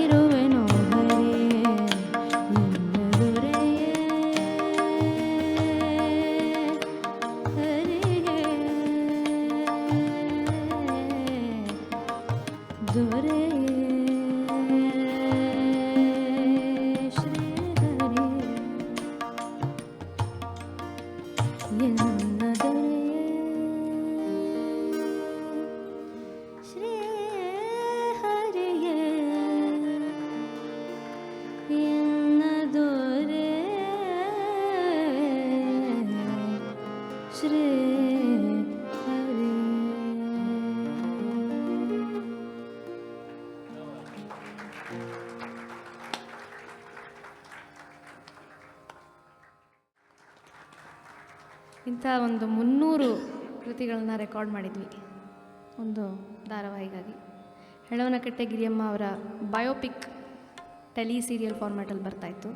ಇರುವೆನು ಹರಿಯೇ ಎನ್ನ ದೊರೆಯೇ ಹರಿಯೇ ದೊರೆಯೇ ಶ್ರೀ ಹರಿಯೇ ಎನ್ನ ದೊರೆಯೇ ಶ್ರೀ ಹರಿಯೇ ಎನ್ನ ದೊರೆಯೇ ಶ್ರೀ ಹರಿಯೇ. ಇಂಥ ಒಂದು 300 ಕೃತಿಗಳನ್ನ ರೆಕಾರ್ಡ್ ಮಾಡಿದ್ವಿ ಒಂದು ಧಾರಾವಾಹಿಗಾಗಿ. ಹೆಳವನಕಟ್ಟೆ ಗಿರಿಯಮ್ಮ ಅವರ ಬಯೋಪಿಕ್ ಟೆಲಿ ಸೀರಿಯಲ್ ಫಾರ್ಮ್ಯಾಟಲ್ಲಿ ಬರ್ತಾಯಿತ್ತು.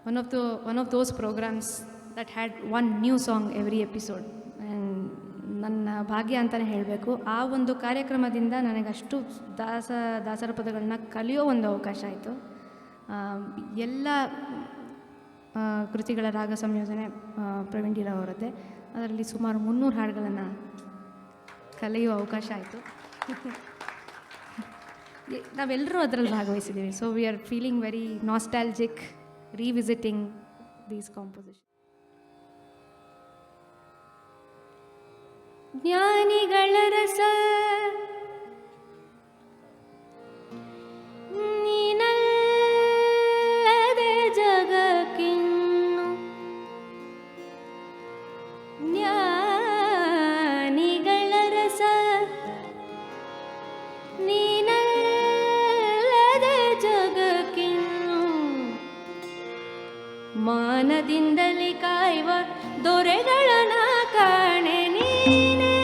One of those programmes that had one new song every episode. And ನನ್ನ ಭಾಗ್ಯ ಅಂತಲೇ ಹೇಳಬೇಕು. ಆ ಒಂದು ಕಾರ್ಯಕ್ರಮದಿಂದ ನನಗಷ್ಟು ದಾಸರ ಪದಗಳನ್ನ ಕಲಿಯೋ ಒಂದು ಅವಕಾಶ ಆಯಿತು. ಎಲ್ಲ ಕೃತಿಗಳ ರಾಗ ಸಂಯೋಜನೆ ಪ್ರವೀಣ್ ಡಿ ರಾವ್ ಅವರದ್ದೇ. ಅದರಲ್ಲಿ ಸುಮಾರು 300 ಹಾಡುಗಳನ್ನು ಕಲಿಯುವ ಅವಕಾಶ ಆಯಿತು. ನಾವೆಲ್ಲರೂ ಅದರಲ್ಲಿ ಭಾಗವಹಿಸಿದ್ದೀವಿ. So we are feeling very nostalgic revisiting these composition. ಜ್ಞಾನಿಗಳ ರಸ ನೀನಲ್ಲದೆ ಜಗಕ್ಕಿನ್ನು, ಜ್ಞಾನಿಗಳ ರಸ ನೀನಲ್ಲದೆ ಜಗಕ್ಕಿನ್ನು, ಮಾನದಿಂದಲೇ ಕಾಯುವ ದೊರೆಗಳನ ಕಾಣೆ ನೀನೇ,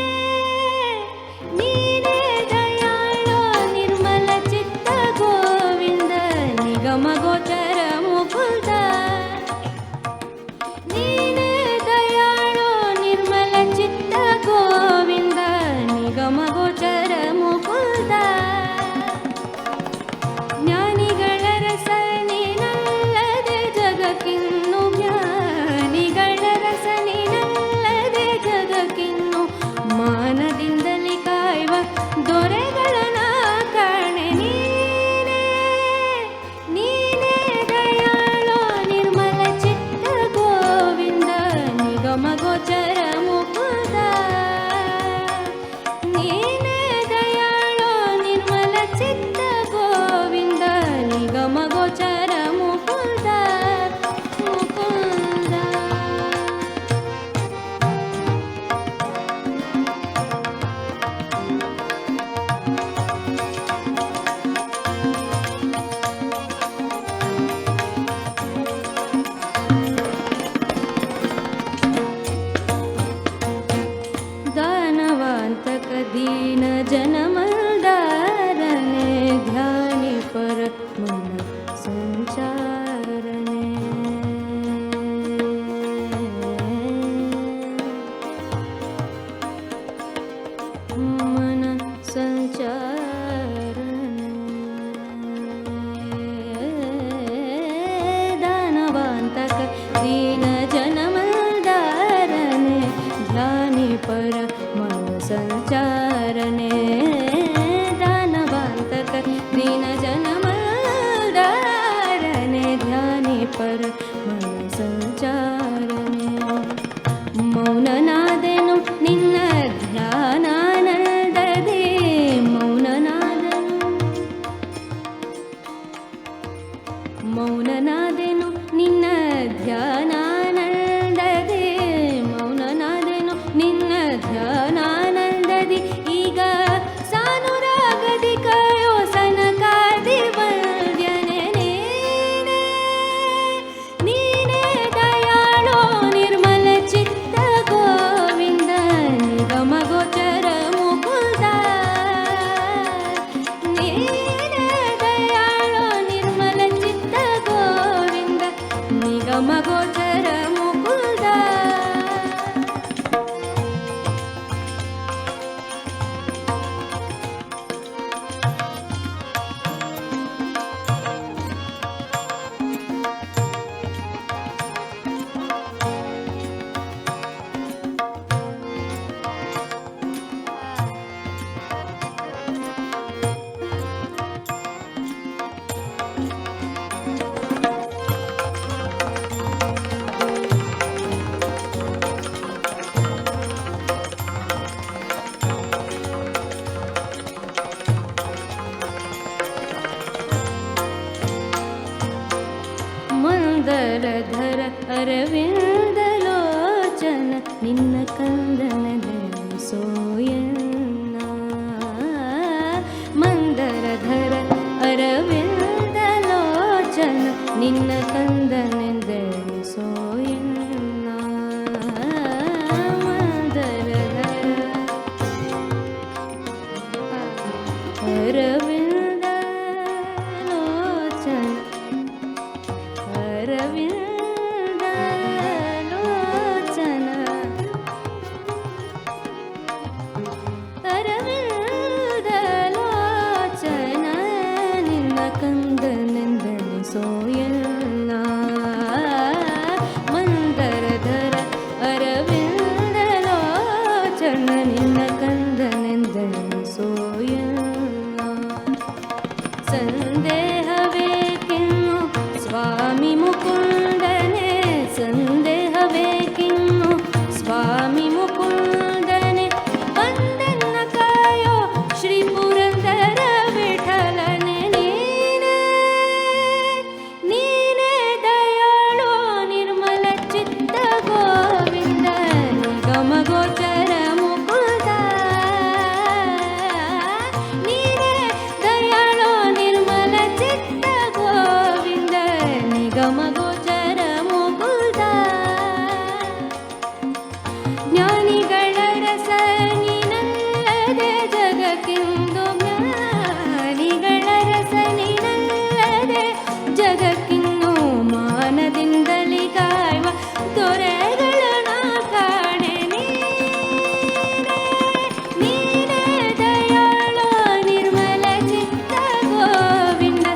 ನೀನೇ ದಯಾಳು ನಿರ್ಮಲ ಚಿತ್ತ ಗೋವಿಂದ ನಿಗಮ ಗೋಚರ ಮುಕುಂದ, ನೀನೇ ದಯಾಳು ನಿರ್ಮಲ ಚಿತ್ತ ಗೋವಿಂದ ನಿಗಮ ಗೋಚರ ಮುಕುಂದ, ಜ್ಞಾನಿಗಳ ರಸ ನೀನಲ್ಲದೆ ಜಗಕ್ಕಿನ್ನು, ಜ್ಞಾನಿಗಳ ರಸ ನೀನಲ್ಲದೆ ಜಗಕ್ಕಿನ್ನು, ಧ್ಯಾನಾನಂದದಿ ಮೌನನಾದೆನು ನಿನ್ನ ಧ್ಯಾನಾನಂದದಿ ಈಗ ಸಾನುರಾಗದಿ ಕಾಯೋ ಸನಕಾದಿ ವಲ್ಯನೆ ನೀನೇ ನೀನೇ ದಯಾಳೋ ನಿರ್ಮಲ ಚಿತ್ತ ಗೋವಿಂದ ನಿಗಮ ಗೋಚರ ಮುಕುಂದ ನೀನೇ ದಯಾಳೋ ನಿರ್ಮಲ ಚಿತ್ತ ಗೋವಿಂದ ನಿಗಮ ಗೋಚರ ಮುಕುಂದ ಮಂದರಧರ ಅರವಿಂದಲೋಚನ ನಿನ್ನ ಕಂದನದಲ್ಲಿ ಸೋಯನ್ನ ಮಂದರಧರ ಅರವಿಂದಲೋಚನ ನಿನ್ನ ಕಂದನದಲ್ಲಿ ಸೋಯನ್ನ ಮಂದರಧರ ಅರವಿಂದಲೋಚನ ಅರವಿಂದಲೋಚನ ಅರವಿಂದಲೋಚನ ನಿನ್ನ ಕಂದನೆಂದಲಿ ಸೋಯಲ್ಲ ಮಂದರಧರ ಅರವಿಂದಲೋಚನ ನಿನ್ನ ಕಂದನೆಂದಲಿ ಸೋಯಲ್ಲ ಸಂದೇಹವೇಕಿನ್ನು ಸ್ವಾಮಿ ಮುಕುಂದನೆ ಸಂದೇಹವೇಕಿನ್ನು ಸ್ವಾಮಿ ಮುಕುಂದನೆ ಬಂದನ್ನ ಕಾಯೋ ಶ್ರೀ ಪುರಂದರ ವಿಠಲನೆ ನೀನೇ ನೀನೇ ದಯಾಳೋ ನಿರ್ಮಲ ಚಿತ್ತ ಗೋವಿಂದ ನಿಗಮ ಗೋಚರ ಮುಕುಂದ ನೀನೇ ದಯಾಳೋ ನಿರ್ಮಲ ಚಿತ್ತ ಗೋವಿಂದ ನಿಗಮ ಗೋಚರ ಮುಕುಂದ ಜ್ಞಾನಿಗಳ ರಸ ನೀನಲ್ಲದೆ ಜಗಕ್ಕಿಂದು ಜ್ಞಾನಿಗಳ ರಸ ನೀನಲ್ಲದೆ ಜಗಕ್ಕಿನ್ನು ಮಾನದಿಂದಲಿ ಕಾಯುವ ದೊರೆಗಳನ ಕಾಣೆ ನೀನೇ ದಯಾಳೋ ನಿರ್ಮಲ ಚಿತ್ತ ಗೋವಿಂದ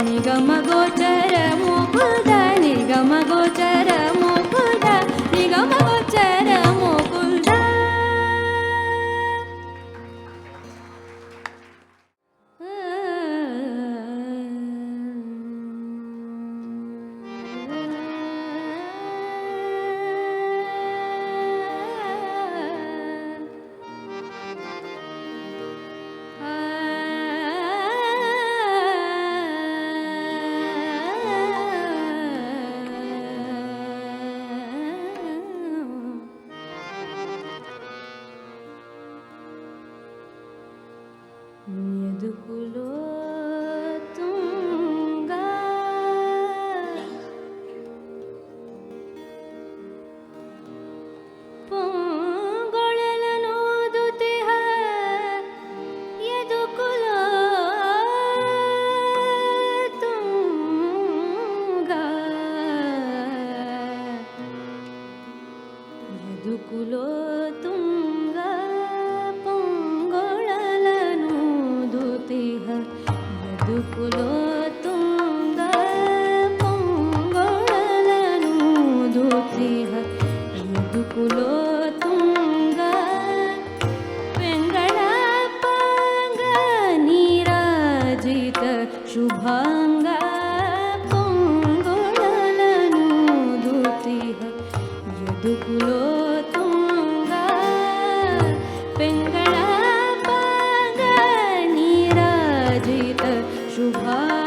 ನಿಗಮ ಗೋಚರ ಮುಕುಂದ ನಿಗಮ ಗೋಚರ ಮುಕುಂದ ನಿಗಮ ಗೋಚರ ಮುಕುಂದ ಯದುಕುಲೋ ತುಂಗ ಪೊಂಗೊಳಲನೋದುತಿಹ ಯದುಕುಲೋ ತುಂಗ ಯದುಕುಲೋ ತುಂಗ ಪೊಂಗೊಳಲನೋದುತಿಹ ಯದುಕುಲೋ ತುಂಗ ಪೊಂಗೊಳಲನೋದುತಿಹ ಯದುಕುಲೋ ತುಂಗ ವೆಂಗಳಪಾಂಗ ನೀರಾಜಿತ ಶುಭಾಂಗ ಪೊಂಗೊಳಲನೋದುತಿಹ ಯದುಕುಲೋ ತುಂಗ ವೆಂಗಳಪಾಂಗ ನೀರಾಜಿತ ಶುಭಾಂಗ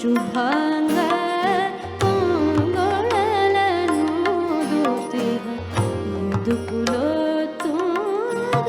ಶುಭಾಂಗ ಪೊಂಗೊಳಲನು ದೂತಿಹ ಮಧುಕುಲೋ ತುಂಗ.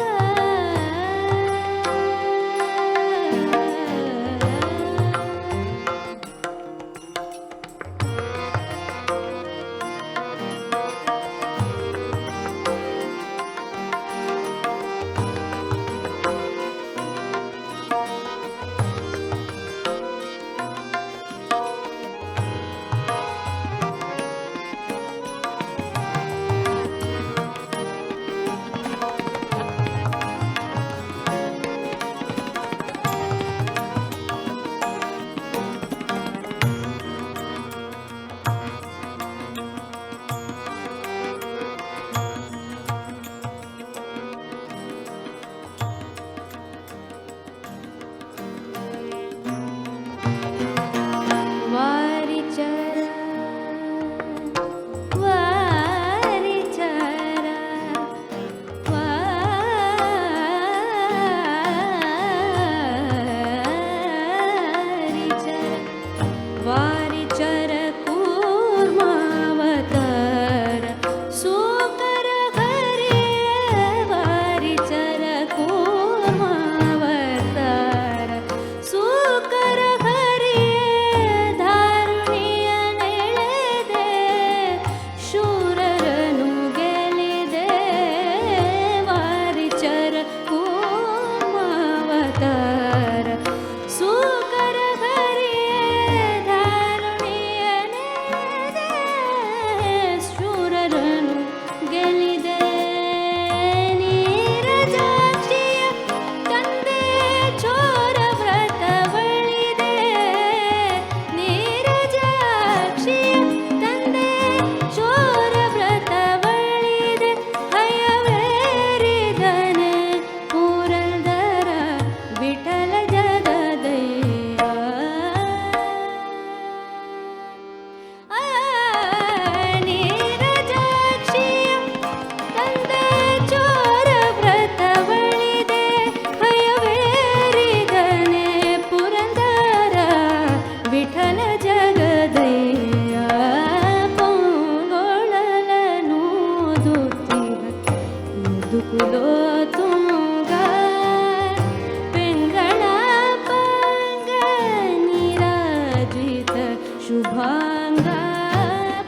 ಶುಭಾಂಗ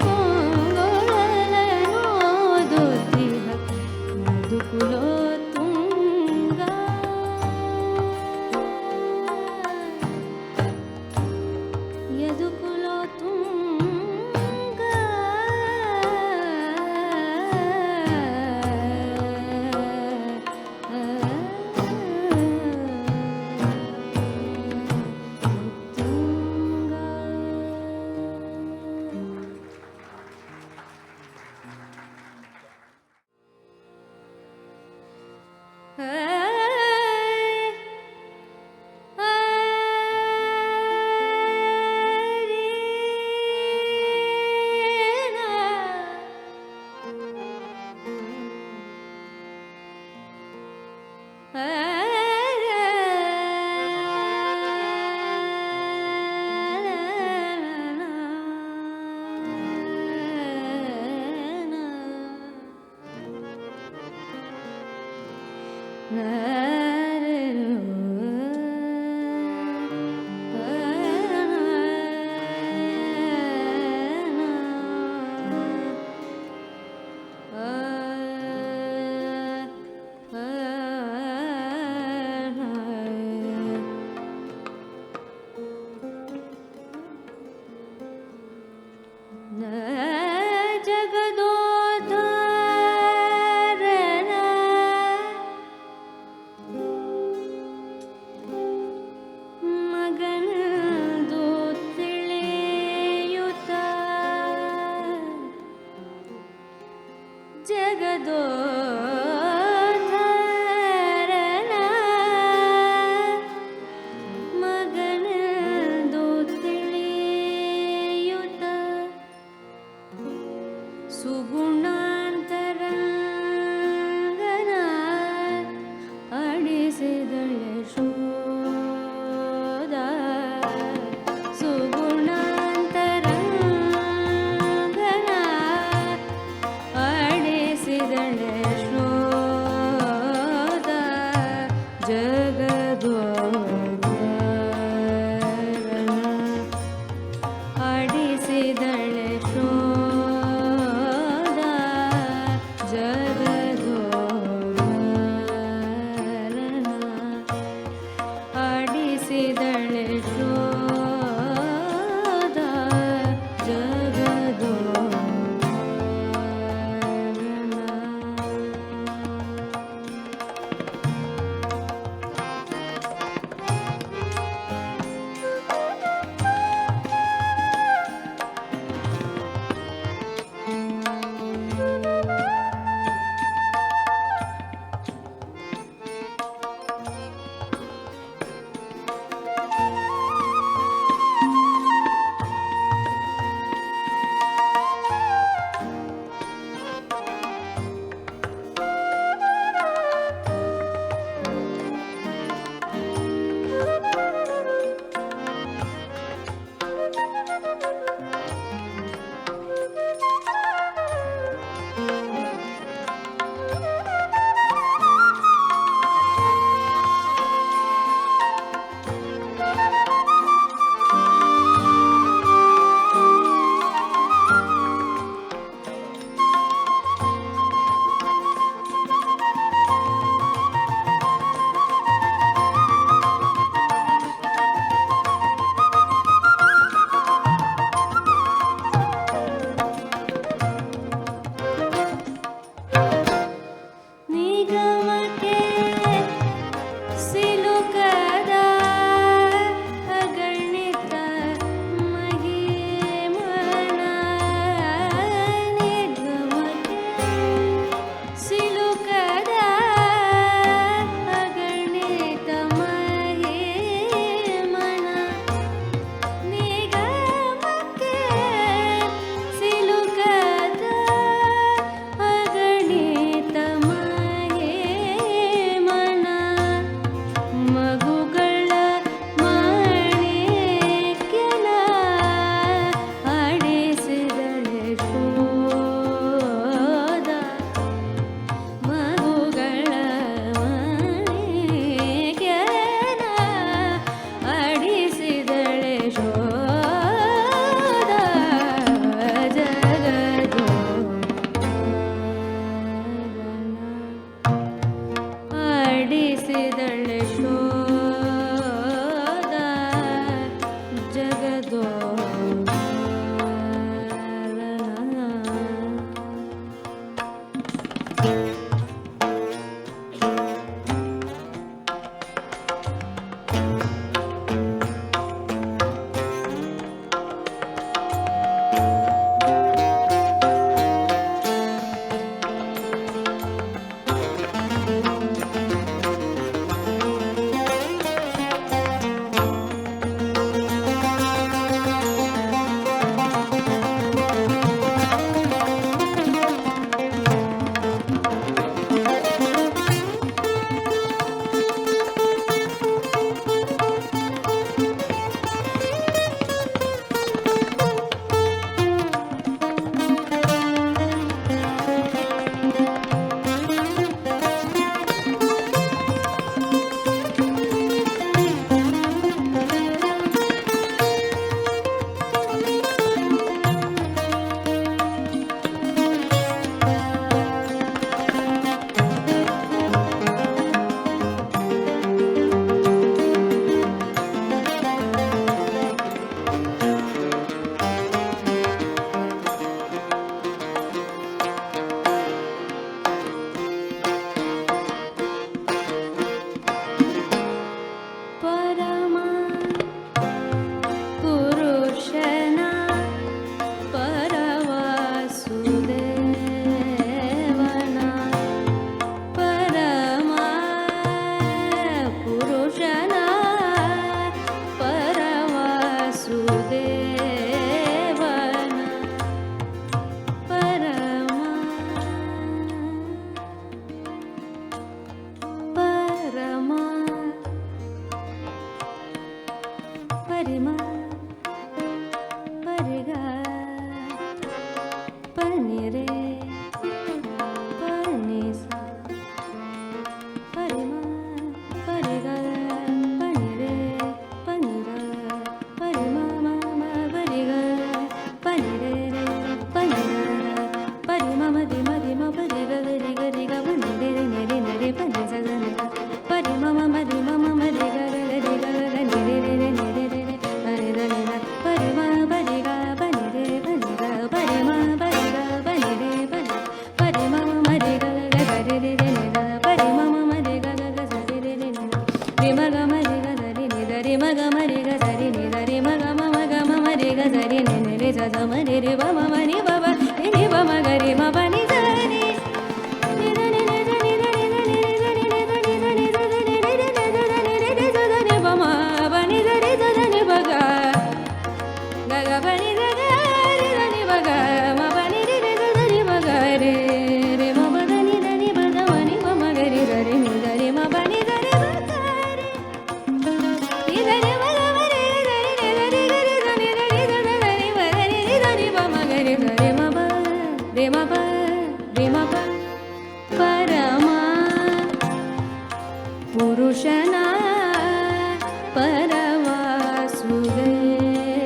ಪೊಂಗೊಳಲನು ದೂತಿಹ ಮಧುಕುಲೋ ತುಂಗ. ಯದುಕುಲೋ ತುಂಗ.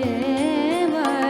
ಪರವಾಸುದೇವನ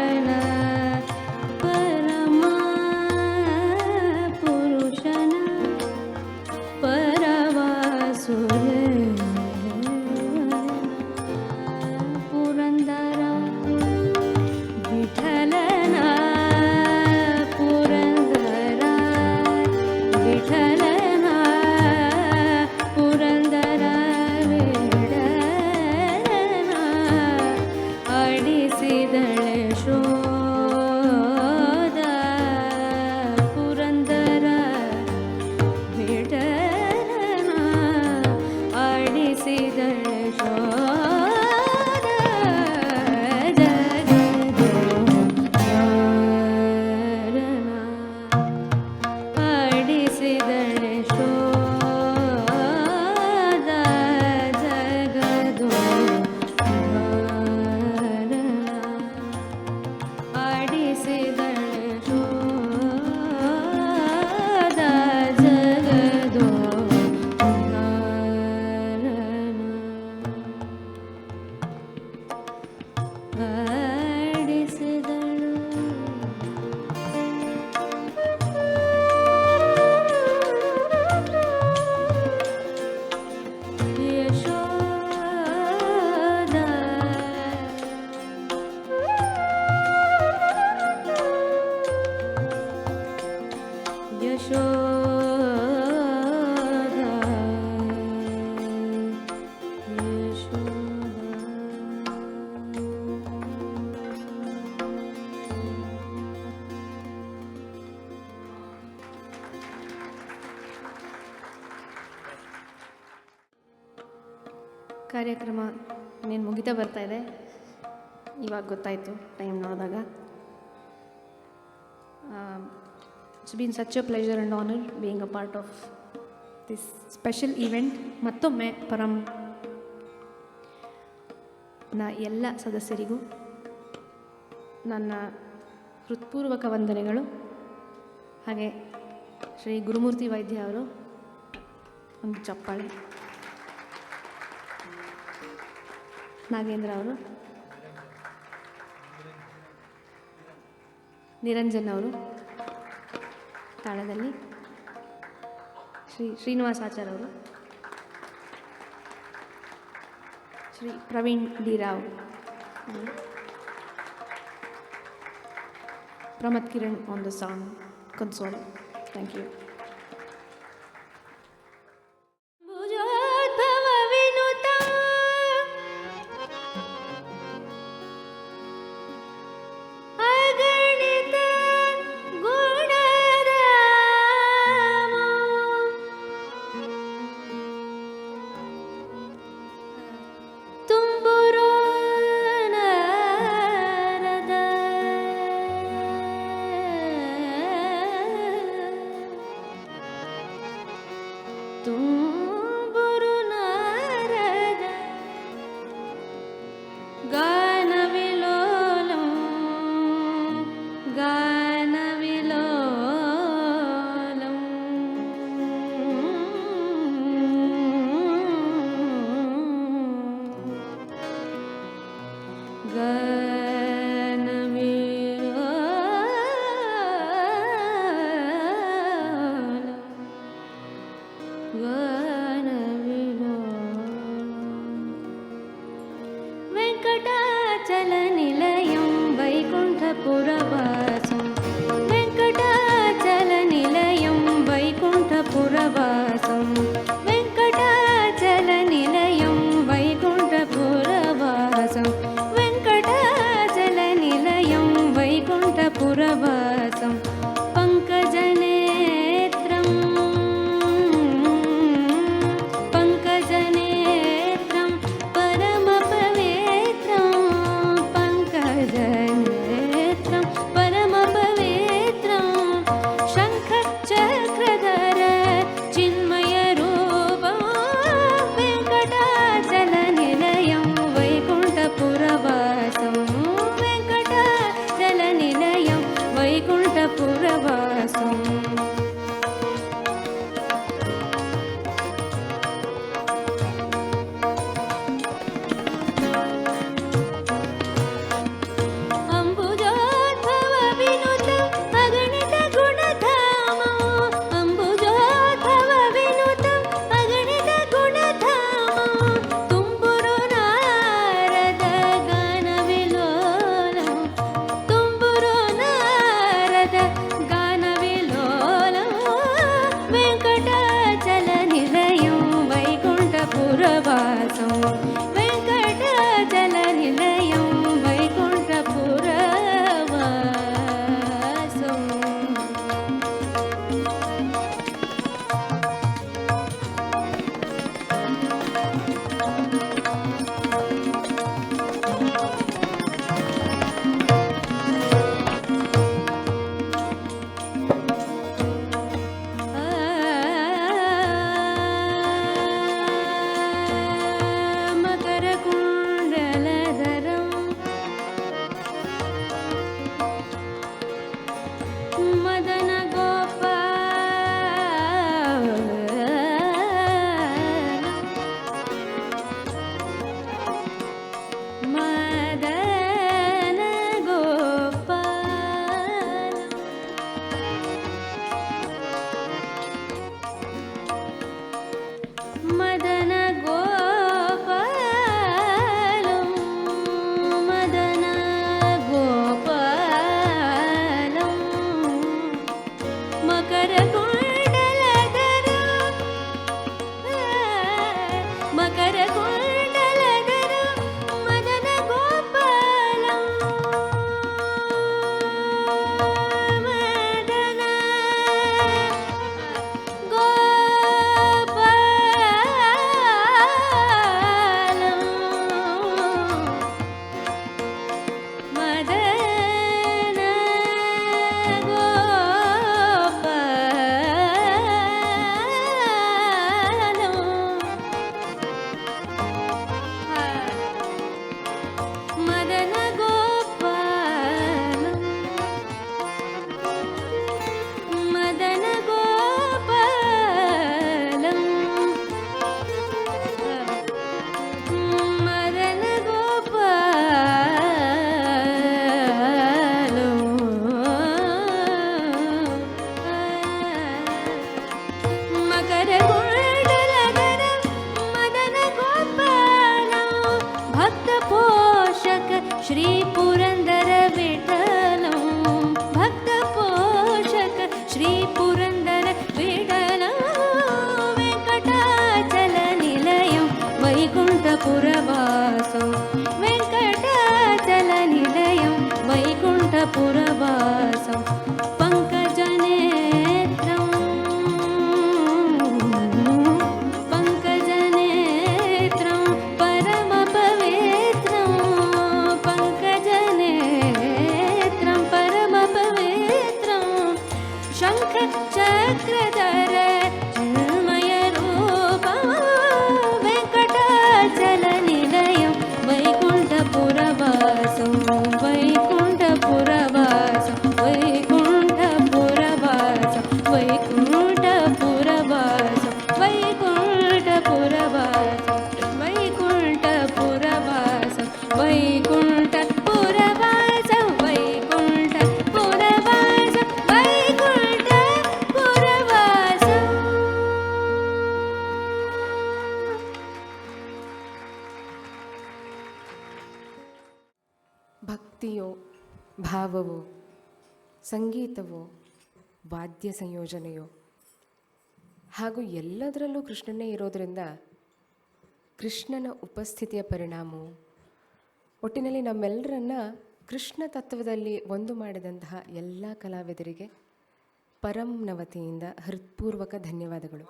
ಕಾರ್ಯಕ್ರಮ ಇನ್ನೇನು ಮುಗಿತಾ ಬರ್ತಾ ಇದೆ. ಇವಾಗ ಗೊತ್ತಾಯಿತು ಟೈಮ್ ನೋಡಿದಾಗ. It's been such a pleasure and honour being a part of this special event. ಮತ್ತೊಮ್ಮೆ ಎಲ್ಲ ಸದಸ್ಯರಿಗೂ ನನ್ನ ಹೃತ್ಪೂರ್ವಕ ವಂದನೆಗಳು. ಹಾಗೆ ಶ್ರೀ ಗುರುಮೂರ್ತಿ ವೈದ್ಯ ಅವರು ಒಂದು ಚಪ್ಪಾಳೆ. ನಾಗೇಂದ್ರ ಅವರು, ನಿರಂಜನ್ ಅವರು ತಾಳದಲ್ಲಿ, ಶ್ರೀನಿವಾಸಾಚಾರ್ಯ ಅವರು, Shri Praveen D Rao, Pramath Kiran on the song console. Thank you.
ಭಕ್ತಿಯೋ, ಭಾವವೋ, ಸಂಗೀತವೋ, ವಾದ್ಯ ಸಂಯೋಜನೆಯೋ, ಹಾಗೂ ಎಲ್ಲದರಲ್ಲೂ ಕೃಷ್ಣನೇ ಇರೋದರಿಂದ ಕೃಷ್ಣನ ಉಪಸ್ಥಿತಿಯ ಪರಿಣಾಮವು ಒಟ್ಟಿನಲ್ಲಿ ನಮ್ಮೆಲ್ಲರನ್ನ ಕೃಷ್ಣ ತತ್ವದಲ್ಲಿ ಒಂದು ಮಾಡಿದಂತಹ ಎಲ್ಲ ಕಲಾವಿದರಿಗೆ ಪರಂನ ವತಿಯಿಂದ ಹೃತ್ಪೂರ್ವಕ ಧನ್ಯವಾದಗಳು.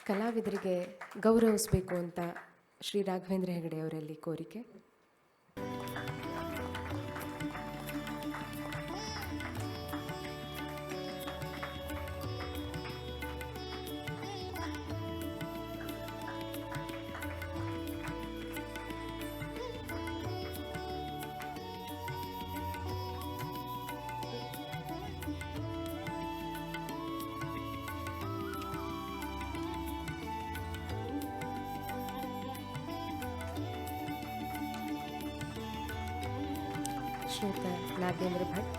ಕಲಾವಿದರಿಗೆ ಗೌರವಿಸಬೇಕು ಅಂತ ಶ್ರೀ ರಾಘವೇಂದ್ರ ಹೆಗಡೆ ಅವರಲ್ಲಿ ಕೋರಿಕೆ. ಶ್ರೀಯುತ ನಾಗೇಂದ್ರ ಭಟ್,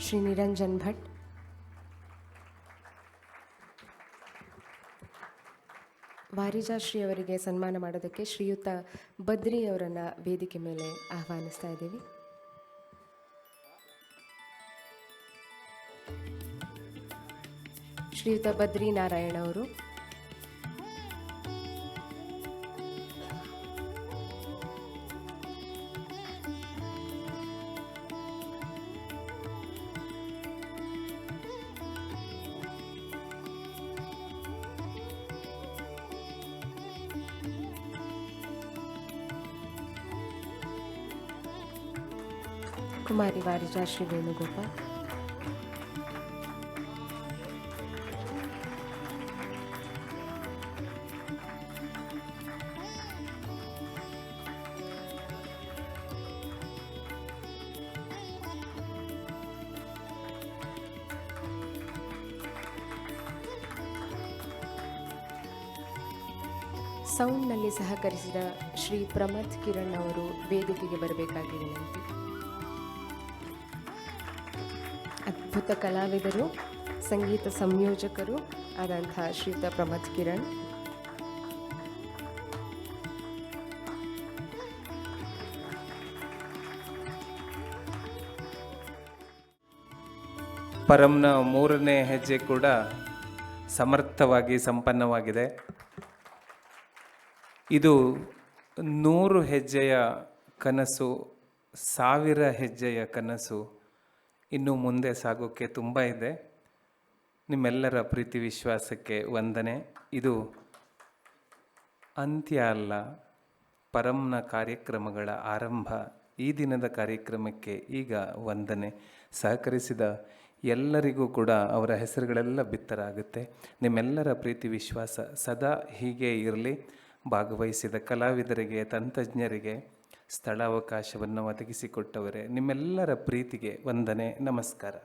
ಶ್ರೀ ನಿರಂಜನ್ ಭಟ್, ವಾರಿಜಾಶ್ರೀ ಅವರಿಗೆ ಸನ್ಮಾನ ಮಾಡೋದಕ್ಕೆ ಶ್ರೀಯುತ ಬದ್ರಿ ಅವರನ್ನು ವೇದಿಕೆ ಮೇಲೆ ಆಹ್ವಾನಿಸ್ತಾ ಇದ್ದೀವಿ. ಶ್ರೀಯುತ ಬದ್ರಿ ನಾರಾಯಣ ಅವರು, ಕುಮಾರಿ ವಾರಿಜಾಶ್ರೀ ವೇಣುಗೋಪಾಲ್, ಸೌಂಡ್ನಲ್ಲಿ ಸಹಕರಿಸಿದ ಶ್ರೀ ಪ್ರಮಥ್ ಕಿರಣ್ ಅವರು ವೇದಿಕೆಗೆ ಬರಬೇಕಾಗಿ ವಿನಂತಿ. ಅದ್ಭುತ ಕಲಾವಿದರು, ಸಂಗೀತ ಸಂಯೋಜಕರು ಆದಂಥ ಶ್ರೀಯುತ ಪ್ರಮಥ್ ಕಿರಣ್.
ಪರಂನ ಮೂರನೇ ಹೆಜ್ಜೆ ಕೂಡ ಸಮರ್ಥವಾಗಿ ಸಂಪನ್ನವಾಗಿದೆ. ಇದು 100 ಹೆಜ್ಜೆಯ ಕನಸು, 1000 ಹೆಜ್ಜೆಯ ಕನಸು ಇನ್ನು ಮುಂದೆ ಸಾಗೋಕ್ಕೆ ತುಂಬ ಇದೆ. ನಿಮ್ಮೆಲ್ಲರ ಪ್ರೀತಿ ವಿಶ್ವಾಸಕ್ಕೆ ವಂದನೆ. ಇದು ಅಂತ್ಯ ಅಲ್ಲ, ಪರಂನ ಕಾರ್ಯಕ್ರಮಗಳ ಆರಂಭ. ಈ ದಿನದ ಕಾರ್ಯಕ್ರಮಕ್ಕೆ ಈಗ ವಂದನೆ. ಸಹಕರಿಸಿದ ಎಲ್ಲರಿಗೂ ಕೂಡ ಅವರ ಹೆಸರುಗಳೆಲ್ಲ ಬಿತ್ತರಾಗುತ್ತೆ. ನಿಮ್ಮೆಲ್ಲರ ಪ್ರೀತಿ ವಿಶ್ವಾಸ ಸದಾ ಹೀಗೆ ಇರಲಿ. ಭಾಗವಹಿಸಿದ ಕಲಾವಿದರಿಗೆ, ತಂತ್ರಜ್ಞರಿಗೆ, ಸ್ಥಳಾವಕಾಶವನ್ನು ಒದಗಿಸಿಕೊಟ್ಟವರೇ, ನಿಮ್ಮೆಲ್ಲರ ಪ್ರೀತಿಗೆ ವಂದನೆ, ನಮಸ್ಕಾರ.